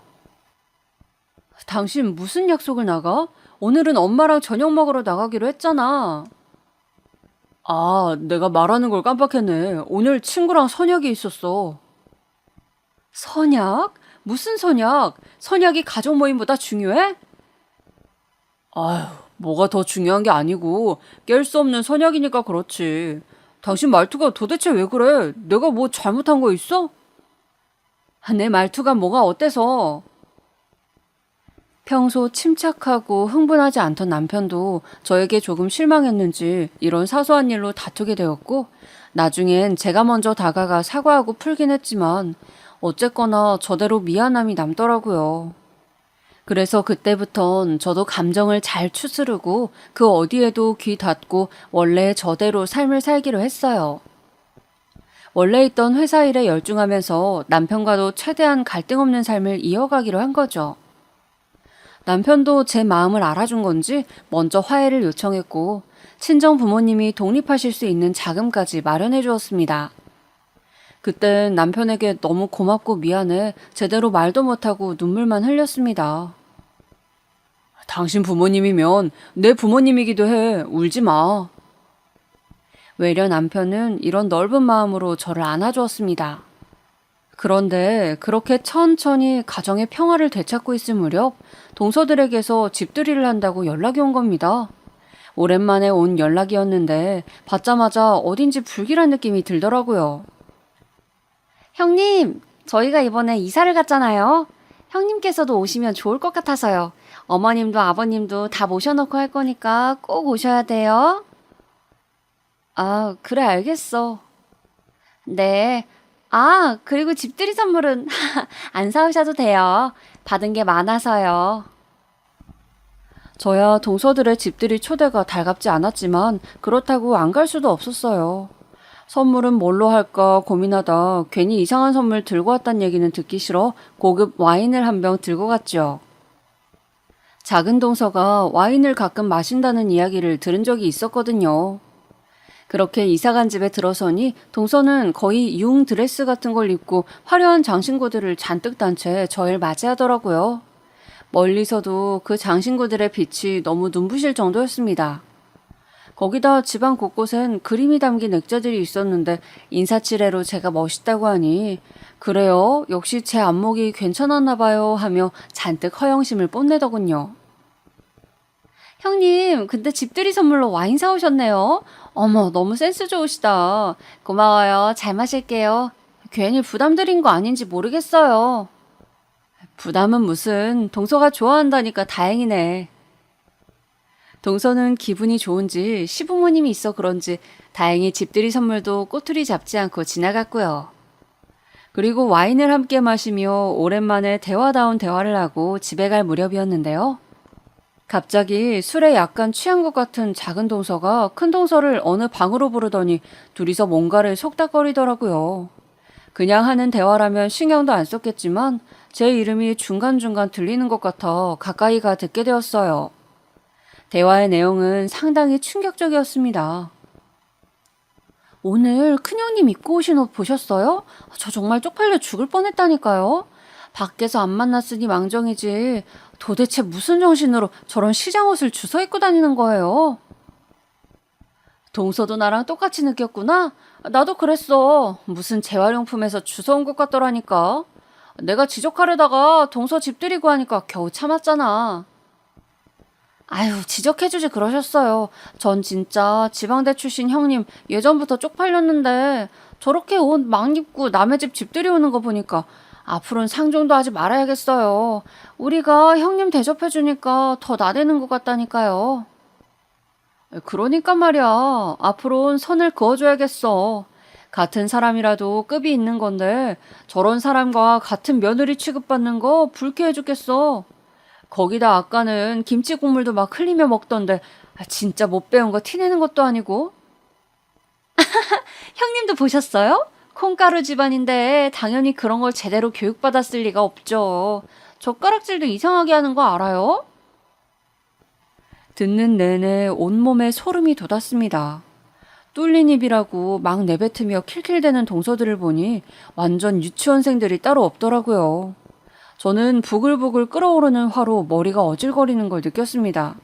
C: 당신 무슨 약속을 나가? 오늘은 엄마랑 저녁 먹으러 나가기로 했잖아. 아, 내가 말하는 걸 깜빡했네. 오늘 친구랑 선약이 있었어. 선약? 무슨 선약? 선약이 가족 모임보다 중요해? 아휴, 뭐가 더 중요한 게 아니고 깰 수 없는 선약이니까 그렇지. 당신 말투가 도대체 왜 그래? 내가 뭐 잘못한 거 있어? 내 말투가 뭐가 어때서? 평소 침착하고 흥분하지 않던 남편도 저에게 조금 실망했는지 이런 사소한 일로 다투게 되었고, 나중엔 제가 먼저 다가가 사과하고 풀긴 했지만 어쨌거나 저대로 미안함이 남더라고요. 그래서 그때부턴 저도 감정을 잘 추스르고 그 어디에도 귀 닫고 원래 저대로 삶을 살기로 했어요. 원래 있던 회사 일에 열중하면서 남편과도 최대한 갈등 없는 삶을 이어가기로 한 거죠. 남편도 제 마음을 알아준 건지 먼저 화해를 요청했고 친정 부모님이 독립하실 수 있는 자금까지 마련해 주었습니다. 그땐 남편에게 너무 고맙고 미안해 제대로 말도 못하고 눈물만 흘렸습니다. 당신 부모님이면 내 부모님이기도 해. 울지 마. 외려 남편은 이런 넓은 마음으로 저를 안아주었습니다. 그런데 그렇게 천천히 가정의 평화를 되찾고 있을 무렵 동서들에게서 집들이를 한다고 연락이 온 겁니다. 오랜만에 온 연락이었는데 받자마자 어딘지 불길한 느낌이 들더라고요.
B: 형님, 저희가 이번에 이사를 갔잖아요. 형님께서도 오시면 좋을 것 같아서요. 어머님도 아버님도 다 모셔놓고 할 거니까 꼭 오셔야 돼요.
C: 아, 그래 알겠어.
B: 네. 아, 그리고 집들이 선물은 안 사오셔도 돼요. 받은 게 많아서요.
C: 저야 동서들의 집들이 초대가 달갑지 않았지만 그렇다고 안 갈 수도 없었어요. 선물은 뭘로 할까 고민하다 괜히 이상한 선물 들고 왔단 얘기는 듣기 싫어 고급 와인을 한 병 들고 갔죠. 작은 동서가 와인을 가끔 마신다는 이야기를 들은 적이 있었거든요. 그렇게 이사간 집에 들어서니 동서는 거의 융 드레스 같은 걸 입고 화려한 장신구들을 잔뜩 단 채 저를 맞이하더라고요. 멀리서도 그 장신구들의 빛이 너무 눈부실 정도였습니다. 거기다 집안 곳곳엔 그림이 담긴 액자들이 있었는데 인사치레로 제가 멋있다고 하니 그래요? 역시 제 안목이 괜찮았나 봐요 하며 잔뜩 허영심을 뽐내더군요.
B: 형님, 근데 집들이 선물로 와인 사오셨네요. 어머, 너무 센스 좋으시다. 고마워요. 잘 마실게요. 괜히 부담드린 거 아닌지 모르겠어요.
C: 부담은 무슨 동서가 좋아한다니까 다행이네. 동서는 기분이 좋은지 시부모님이 있어 그런지 다행히 집들이 선물도 꼬투리 잡지 않고 지나갔고요. 그리고 와인을 함께 마시며 오랜만에 대화다운 대화를 하고 집에 갈 무렵이었는데요. 갑자기 술에 약간 취한 것 같은 작은 동서가 큰 동서를 어느 방으로 부르더니 둘이서 뭔가를 속닥거리더라고요. 그냥 하는 대화라면 신경도 안 썼겠지만 제 이름이 중간중간 들리는 것 같아 가까이 가 듣게 되었어요. 대화의 내용은 상당히 충격적이었습니다. 오늘 큰형님 입고 오신 옷 보셨어요? 저 정말 쪽팔려 죽을 뻔했다니까요. 밖에서 안 만났으니 망정이지 도대체 무슨 정신으로 저런 시장 옷을 주워 입고 다니는 거예요? 동서도 나랑 똑같이 느꼈구나? 나도 그랬어. 무슨 재활용품에서 주워온 것 같더라니까. 내가 지적하려다가 동서 집들이고 하니까 겨우 참았잖아. 아유, 지적해주지 그러셨어요. 전 진짜 지방대 출신 형님 예전부터 쪽팔렸는데 저렇게 옷 막 입고 남의 집 집들이 오는 거 보니까 앞으로는 상종도 하지 말아야겠어요. 우리가 형님 대접해주니까 더 나대는 것 같다니까요. 그러니까 말이야. 앞으로는 선을 그어줘야겠어. 같은 사람이라도 급이 있는 건데 저런 사람과 같은 며느리 취급받는 거 불쾌해 죽겠어. 거기다 아까는 김치 국물도 막 흘리며 먹던데 진짜 못 배운 거 티내는 것도 아니고. 형님도 보셨어요? 콩가루 집안인데 당연히 그런 걸 제대로 교육받았을 리가 없죠. 젓가락질도 이상하게 하는 거 알아요? 듣는 내내 온몸에 소름이 돋았습니다. 뚫린 입이라고 막 내뱉으며 킬킬대는 동서들을 보니 완전 유치원생들이 따로 없더라고요. 저는 부글부글 끓어오르는 화로 머리가 어질거리는 걸 느꼈습니다.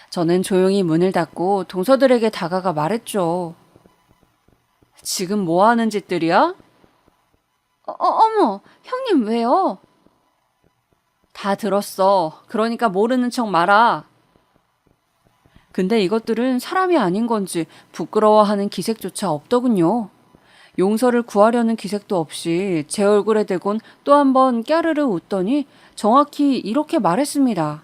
C: 저는 조용히 문을 닫고 동서들에게 다가가 말했죠. 지금 뭐 하는 짓들이야? 어머, 형님 왜요? 다 들었어. 그러니까 모르는 척 마라. 근데 이것들은 사람이 아닌 건지 부끄러워하는 기색조차 없더군요. 용서를 구하려는 기색도 없이 제 얼굴에 대곤 또 한 번 깨르르 웃더니 정확히 이렇게 말했습니다.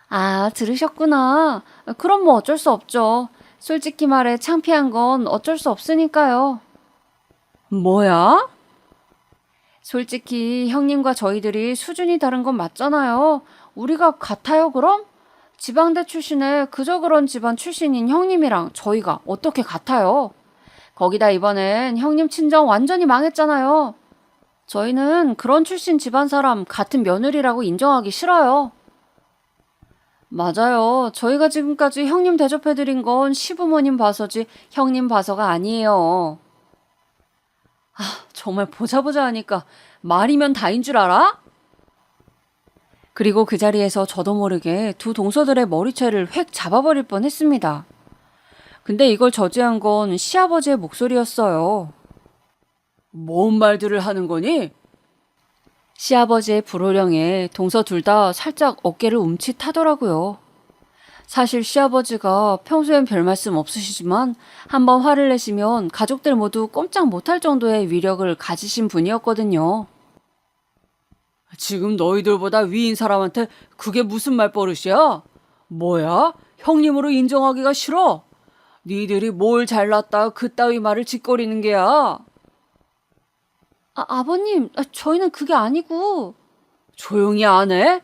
C: 아, 들으셨구나. 그럼 뭐 어쩔 수 없죠. 솔직히 말해 창피한 건 어쩔 수 없으니까요. 뭐야? 솔직히 형님과 저희들이 수준이 다른 건 맞잖아요. 우리가 같아요, 그럼? 지방대 출신의 그저 그런 집안 출신인 형님이랑 저희가 어떻게 같아요? 거기다 이번엔 형님 친정 완전히 망했잖아요. 저희는 그런 출신 집안 사람 같은 며느리라고 인정하기 싫어요. 맞아요. 저희가 지금까지 형님 대접해드린 건 시부모님 봐서지 형님 봐서가 아니에요. 아, 정말 보자 하니까 말이면 다인 줄 알아? 그리고 그 자리에서 저도 모르게 두 동서들의 머리채를 획 잡아버릴 뻔했습니다. 근데 이걸 저지한 건 시아버지의 목소리였어요. 뭔 말들을 하는 거니? 시아버지의 불호령에 동서 둘 다 살짝 어깨를 움찔하더라고요. 사실 시아버지가 평소엔 별 말씀 없으시지만 한번 화를 내시면 가족들 모두 꼼짝 못할 정도의 위력을 가지신 분이었거든요. 지금 너희들보다 위인 사람한테 그게 무슨 말버릇이야? 뭐야? 형님으로 인정하기가 싫어? 니들이 뭘 잘났다 그따위 말을 짓거리는 게야? 아버님, 저희는 그게 아니고. 조용히 안 해?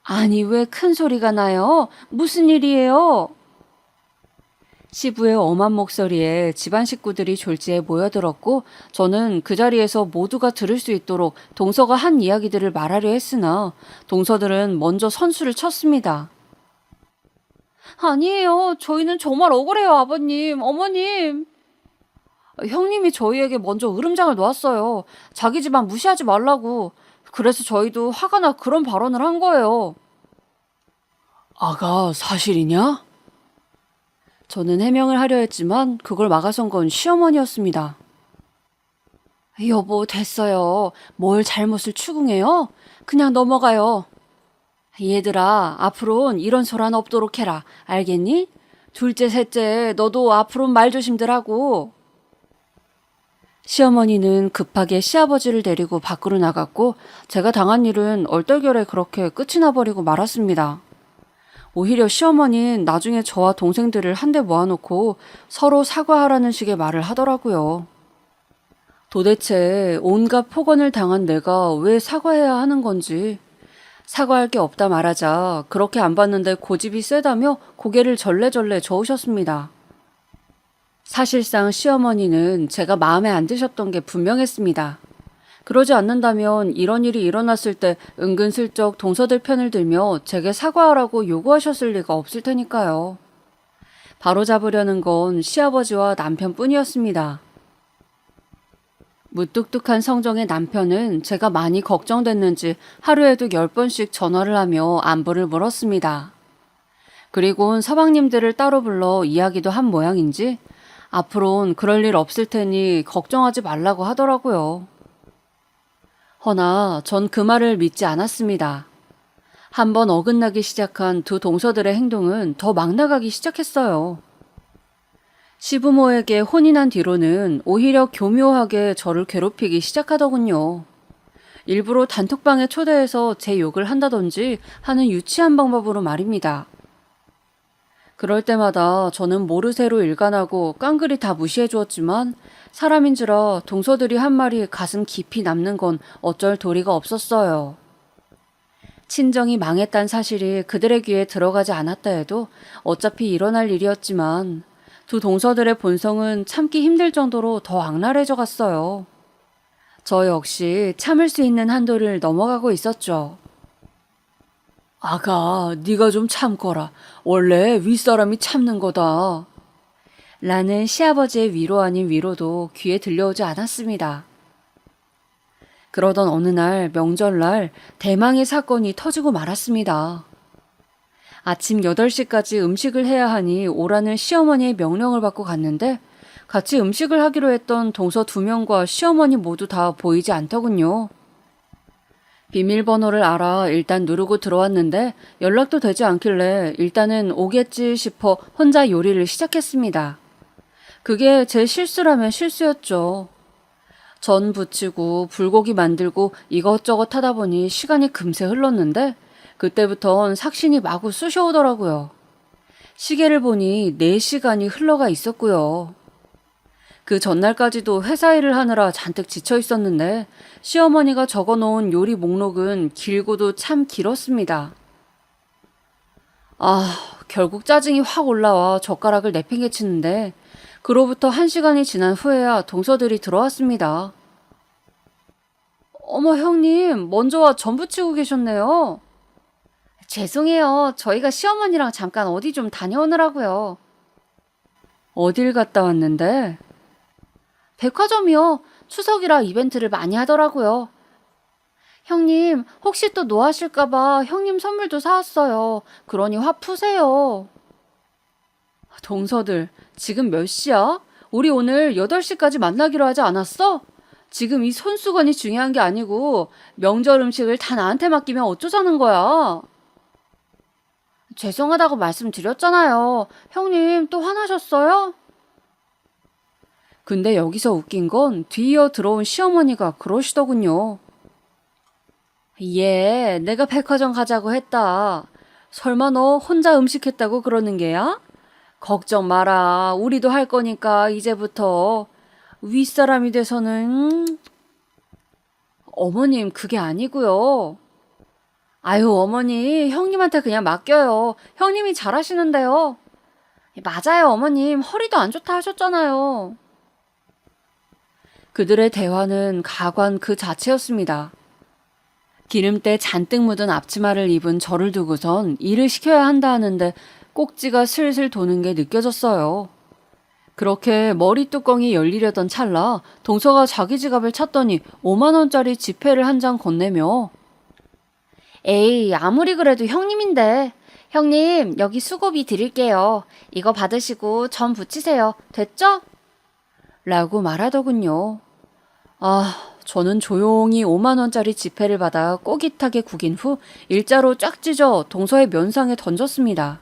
C: 아니, 왜 큰 소리가 나요? 무슨 일이에요? 시부의 엄한 목소리에 집안 식구들이 졸지에 모여들었고 저는 그 자리에서 모두가 들을 수 있도록 동서가 한 이야기들을 말하려 했으나 동서들은 먼저 선수를 쳤습니다. 아니에요. 저희는 정말 억울해요, 아버님, 어머님. 형님이 저희에게 먼저 으름장을 놓았어요. 자기 집안 무시하지 말라고. 그래서 저희도 화가 나 그런 발언을 한 거예요. 아가 사실이냐? 저는 해명을 하려 했지만 그걸 막아선 건 시어머니였습니다. 여보, 됐어요. 뭘 잘못을 추궁해요? 그냥 넘어가요. 얘들아, 앞으로는 이런 소란 없도록 해라. 알겠니? 둘째, 셋째, 너도 앞으로는 말 조심들 하고. 시어머니는 급하게 시아버지를 데리고 밖으로 나갔고 제가 당한 일은 얼떨결에 그렇게 끝이 나버리고 말았습니다. 오히려 시어머니는 나중에 저와 동생들을 한데 모아놓고 서로 사과하라는 식의 말을 하더라고요. 도대체 온갖 폭언을 당한 내가 왜 사과해야 하는 건지. 사과할 게 없다 말하자 그렇게 안 봤는데 고집이 세다며 고개를 절레절레 저으셨습니다. 사실상 시어머니는 제가 마음에 안 드셨던 게 분명했습니다. 그러지 않는다면 이런 일이 일어났을 때 은근슬쩍 동서들 편을 들며 제게 사과하라고 요구하셨을 리가 없을 테니까요. 바로잡으려는 건 시아버지와 남편뿐이었습니다. 무뚝뚝한 성정의 남편은 제가 많이 걱정됐는지 하루에도 10번씩 전화를 하며 안부를 물었습니다. 그리고는 서방님들을 따로 불러 이야기도 한 모양인지 앞으로는 그럴 일 없을 테니 걱정하지 말라고 하더라고요. 허나 전 그 말을 믿지 않았습니다. 한번 어긋나기 시작한 두 동서들의 행동은 더 막 나가기 시작했어요. 시부모에게 혼이 난 뒤로는 오히려 교묘하게 저를 괴롭히기 시작하더군요. 일부러 단톡방에 초대해서 제 욕을 한다든지 하는 유치한 방법으로 말입니다. 그럴 때마다 저는 모르쇠로 일관하고 깡그리 다 무시해 주었지만 사람인지라 동서들이 한 말이 가슴 깊이 남는 건 어쩔 도리가 없었어요. 친정이 망했단 사실이 그들의 귀에 들어가지 않았다 해도 어차피 일어날 일이었지만 두 동서들의 본성은 참기 힘들 정도로 더 악랄해져 갔어요. 저 역시 참을 수 있는 한도를 넘어가고 있었죠. 아가, 네가 좀 참거라. 원래 윗사람이 참는 거다. 라는 시아버지의 위로 아닌 위로도 귀에 들려오지 않았습니다. 그러던 어느 날 명절날 대망의 사건이 터지고 말았습니다. 아침 8시까지 음식을 해야 하니 오라는 시어머니의 명령을 받고 갔는데 같이 음식을 하기로 했던 동서 2명과 시어머니 모두 다 보이지 않더군요. 비밀번호를 알아 일단 누르고 들어왔는데 연락도 되지 않길래 일단은 오겠지 싶어 혼자 요리를 시작했습니다. 그게 제 실수라면 실수였죠. 전 부치고 불고기 만들고 이것저것 하다 보니 시간이 금세 흘렀는데 그때부턴 삭신이 마구 쑤셔오더라고요. 시계를 보니 4시간이 흘러가 있었고요. 그 전날까지도 회사 일을 하느라 잔뜩 지쳐 있었는데 시어머니가 적어놓은 요리 목록은 길고도 참 길었습니다. 결국 짜증이 확 올라와 젓가락을 내팽개치는데 그로부터 1시간이 지난 후에야 동서들이 들어왔습니다. 어머 형님, 먼저 와 전 부치고 계셨네요. 죄송해요. 저희가 시어머니랑 잠깐 어디 좀 다녀오느라고요. 어딜 갔다 왔는데? 백화점이요. 추석이라 이벤트를 많이 하더라고요. 형님, 혹시 또 노하실까봐 형님 선물도 사왔어요. 그러니 화 푸세요. 동서들, 지금 몇 시야? 우리 오늘 8시까지 만나기로 하지 않았어? 지금 이 손수건이 중요한 게 아니고 명절 음식을 다 나한테 맡기면 어쩌자는 거야? 죄송하다고 말씀드렸잖아요. 형님 또 화나셨어요? 근데 여기서 웃긴 건 뒤이어 들어온 시어머니가 그러시더군요. 예, 내가 백화점 가자고 했다. 설마 너 혼자 음식했다고 그러는 게야? 걱정 마라. 우리도 할 거니까 이제부터 윗사람이 돼서는... 어머님, 그게 아니고요. 아유, 어머니, 형님한테 그냥 맡겨요. 형님이 잘하시는데요. 맞아요, 어머님. 허리도 안 좋다 하셨잖아요. 그들의 대화는 가관 그 자체였습니다. 기름때 잔뜩 묻은 앞치마를 입은 저를 두고선 일을 시켜야 한다 하는데 꼭지가 슬슬 도는 게 느껴졌어요. 그렇게 머리 뚜껑이 열리려던 찰나 동서가 자기 지갑을 찾더니 5만 원짜리 지폐를 한 장 건네며 에이, 아무리 그래도 형님인데. 형님, 여기 수고비 드릴게요. 이거 받으시고 전 붙이세요. 됐죠? 라고 말하더군요. 저는 조용히 5만 원짜리 지폐를 받아 꼬깃하게 구긴 후 일자로 쫙 찢어 동서의 면상에 던졌습니다.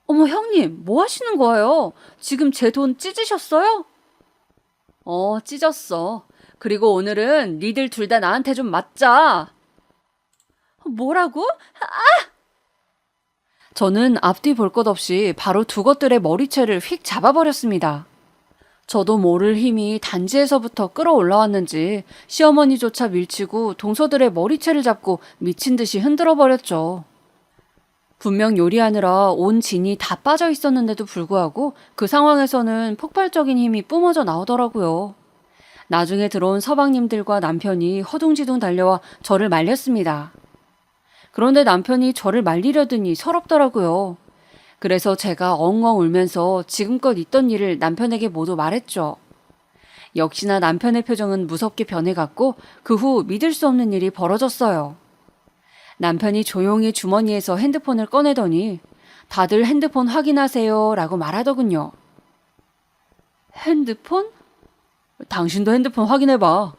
C: 어머 형님, 뭐 하시는 거예요? 지금 제 돈 찢으셨어요? 찢었어. 그리고 오늘은 니들 둘 다 나한테 좀 맞자. 뭐라고? 저는 앞뒤 볼 것 없이 바로 두 것들의 머리채를 휙 잡아버렸습니다. 저도 모를 힘이 단지에서부터 끌어올라왔는지 시어머니조차 밀치고 동서들의 머리채를 잡고 미친 듯이 흔들어 버렸죠. 분명 요리하느라 온 진이 다 빠져 있었는데도 불구하고 그 상황에서는 폭발적인 힘이 뿜어져 나오더라고요. 나중에 들어온 서방님들과 남편이 허둥지둥 달려와 저를 말렸습니다. 그런데 남편이 저를 말리려더니 서럽더라고요. 그래서 제가 엉엉 울면서 지금껏 있던 일을 남편에게 모두 말했죠. 역시나 남편의 표정은 무섭게 변해갔고 그 후 믿을 수 없는 일이 벌어졌어요. 남편이 조용히 주머니에서 핸드폰을 꺼내더니 다들 핸드폰 확인하세요 라고 말하더군요. 핸드폰? 당신도 핸드폰 확인해봐.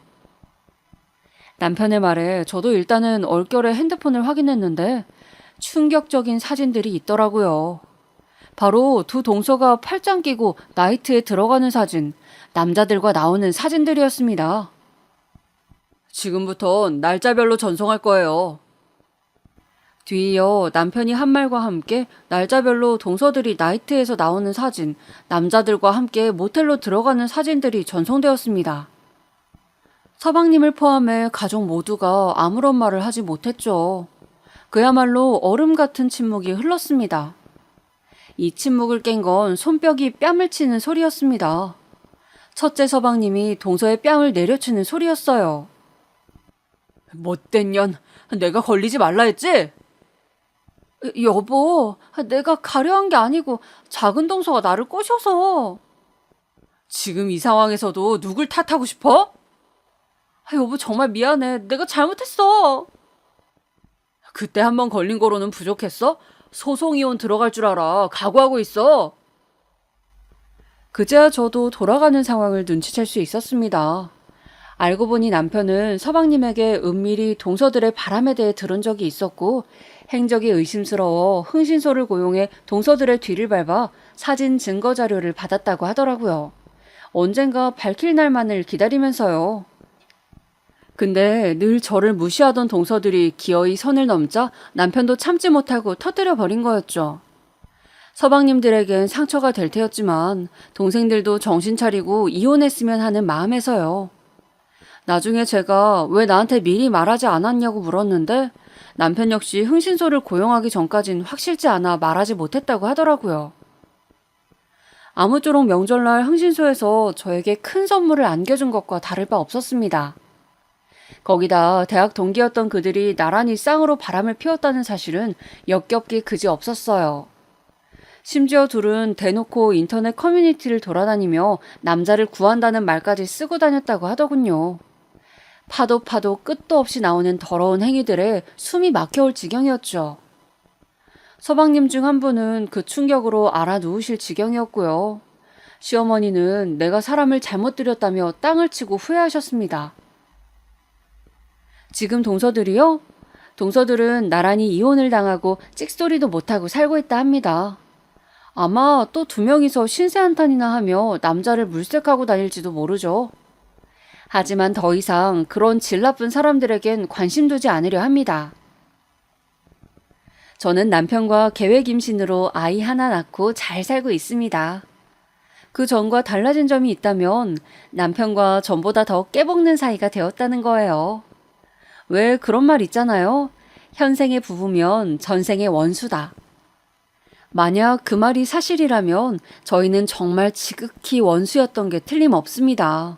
C: 남편의 말에 저도 일단은 얼결에 핸드폰을 확인했는데 충격적인 사진들이 있더라고요. 바로 두 동서가 팔짱 끼고 나이트에 들어가는 사진, 남자들과 나오는 사진들이었습니다. 지금부터 날짜별로 전송할 거예요. 뒤이어 남편이 한 말과 함께 날짜별로 동서들이 나이트에서 나오는 사진, 남자들과 함께 모텔로 들어가는 사진들이 전송되었습니다. 서방님을 포함해 가족 모두가 아무런 말을 하지 못했죠. 그야말로 얼음 같은 침묵이 흘렀습니다. 이 침묵을 깬 건 손뼉이 뺨을 치는 소리였습니다. 첫째 서방님이 동서의 뺨을 내려치는 소리였어요. 못된 년, 내가 걸리지 말라 했지? 여보, 내가 가려한 게 아니고 작은 동서가 나를 꼬셔서. 지금 이 상황에서도 누굴 탓하고 싶어? 여보, 정말 미안해. 내가 잘못했어. 그때 한 번 걸린 거로는 부족했어? 소송이혼 들어갈 줄 알아. 각오하고 있어. 그제야 저도 돌아가는 상황을 눈치챌 수 있었습니다. 알고 보니 남편은 서방님에게 은밀히 동서들의 바람에 대해 들은 적이 있었고 행적이 의심스러워 흥신소를 고용해 동서들의 뒤를 밟아 사진 증거 자료를 받았다고 하더라고요. 언젠가 밝힐 날만을 기다리면서요. 근데 늘 저를 무시하던 동서들이 기어이 선을 넘자 남편도 참지 못하고 터뜨려 버린 거였죠. 서방님들에겐 상처가 될 테였지만 동생들도 정신 차리고 이혼했으면 하는 마음에서요. 나중에 제가 왜 나한테 미리 말하지 않았냐고 물었는데 남편 역시 흥신소를 고용하기 전까진 확실치 않아 말하지 못했다고 하더라고요. 아무쪼록 명절날 흥신소에서 저에게 큰 선물을 안겨준 것과 다를 바 없었습니다. 거기다 대학 동기였던 그들이 나란히 쌍으로 바람을 피웠다는 사실은 역겹기 그지 없었어요. 심지어 둘은 대놓고 인터넷 커뮤니티를 돌아다니며 남자를 구한다는 말까지 쓰고 다녔다고 하더군요. 파도 끝도 없이 나오는 더러운 행위들에 숨이 막혀올 지경이었죠. 서방님 중 한 분은 그 충격으로 알아 누우실 지경이었고요. 시어머니는 내가 사람을 잘못 들였다며 땅을 치고 후회하셨습니다. 지금 동서들이요? 동서들은 나란히 이혼을 당하고 찍소리도 못하고 살고 있다 합니다. 아마 또 2명이서 신세한탄이나 하며 남자를 물색하고 다닐지도 모르죠. 하지만 더 이상 그런 질 나쁜 사람들에겐 관심 두지 않으려 합니다. 저는 남편과 계획 임신으로 아이 하나 낳고 잘 살고 있습니다. 그 전과 달라진 점이 있다면 남편과 전보다 더 깨볶는 사이가 되었다는 거예요. 왜 그런 말 있잖아요. 현생의 부부면 전생의 원수다. 만약 그 말이 사실이라면 저희는 정말 지극히 원수였던 게 틀림없습니다.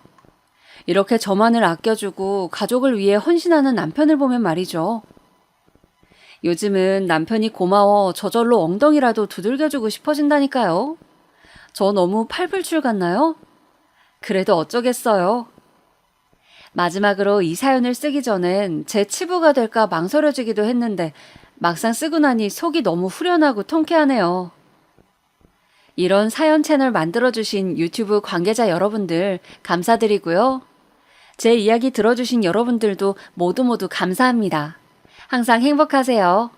C: 이렇게 저만을 아껴주고 가족을 위해 헌신하는 남편을 보면 말이죠. 요즘은 남편이 고마워 저절로 엉덩이라도 두들겨주고 싶어진다니까요. 저 너무 팔불출 같나요? 그래도 어쩌겠어요. 마지막으로 이 사연을 쓰기 전엔 제 치부가 될까 망설여지기도 했는데 막상 쓰고 나니 속이 너무 후련하고 통쾌하네요. 이런 사연 채널 만들어주신 유튜브 관계자 여러분들 감사드리고요. 제 이야기 들어주신 여러분들도 모두 감사합니다. 항상 행복하세요.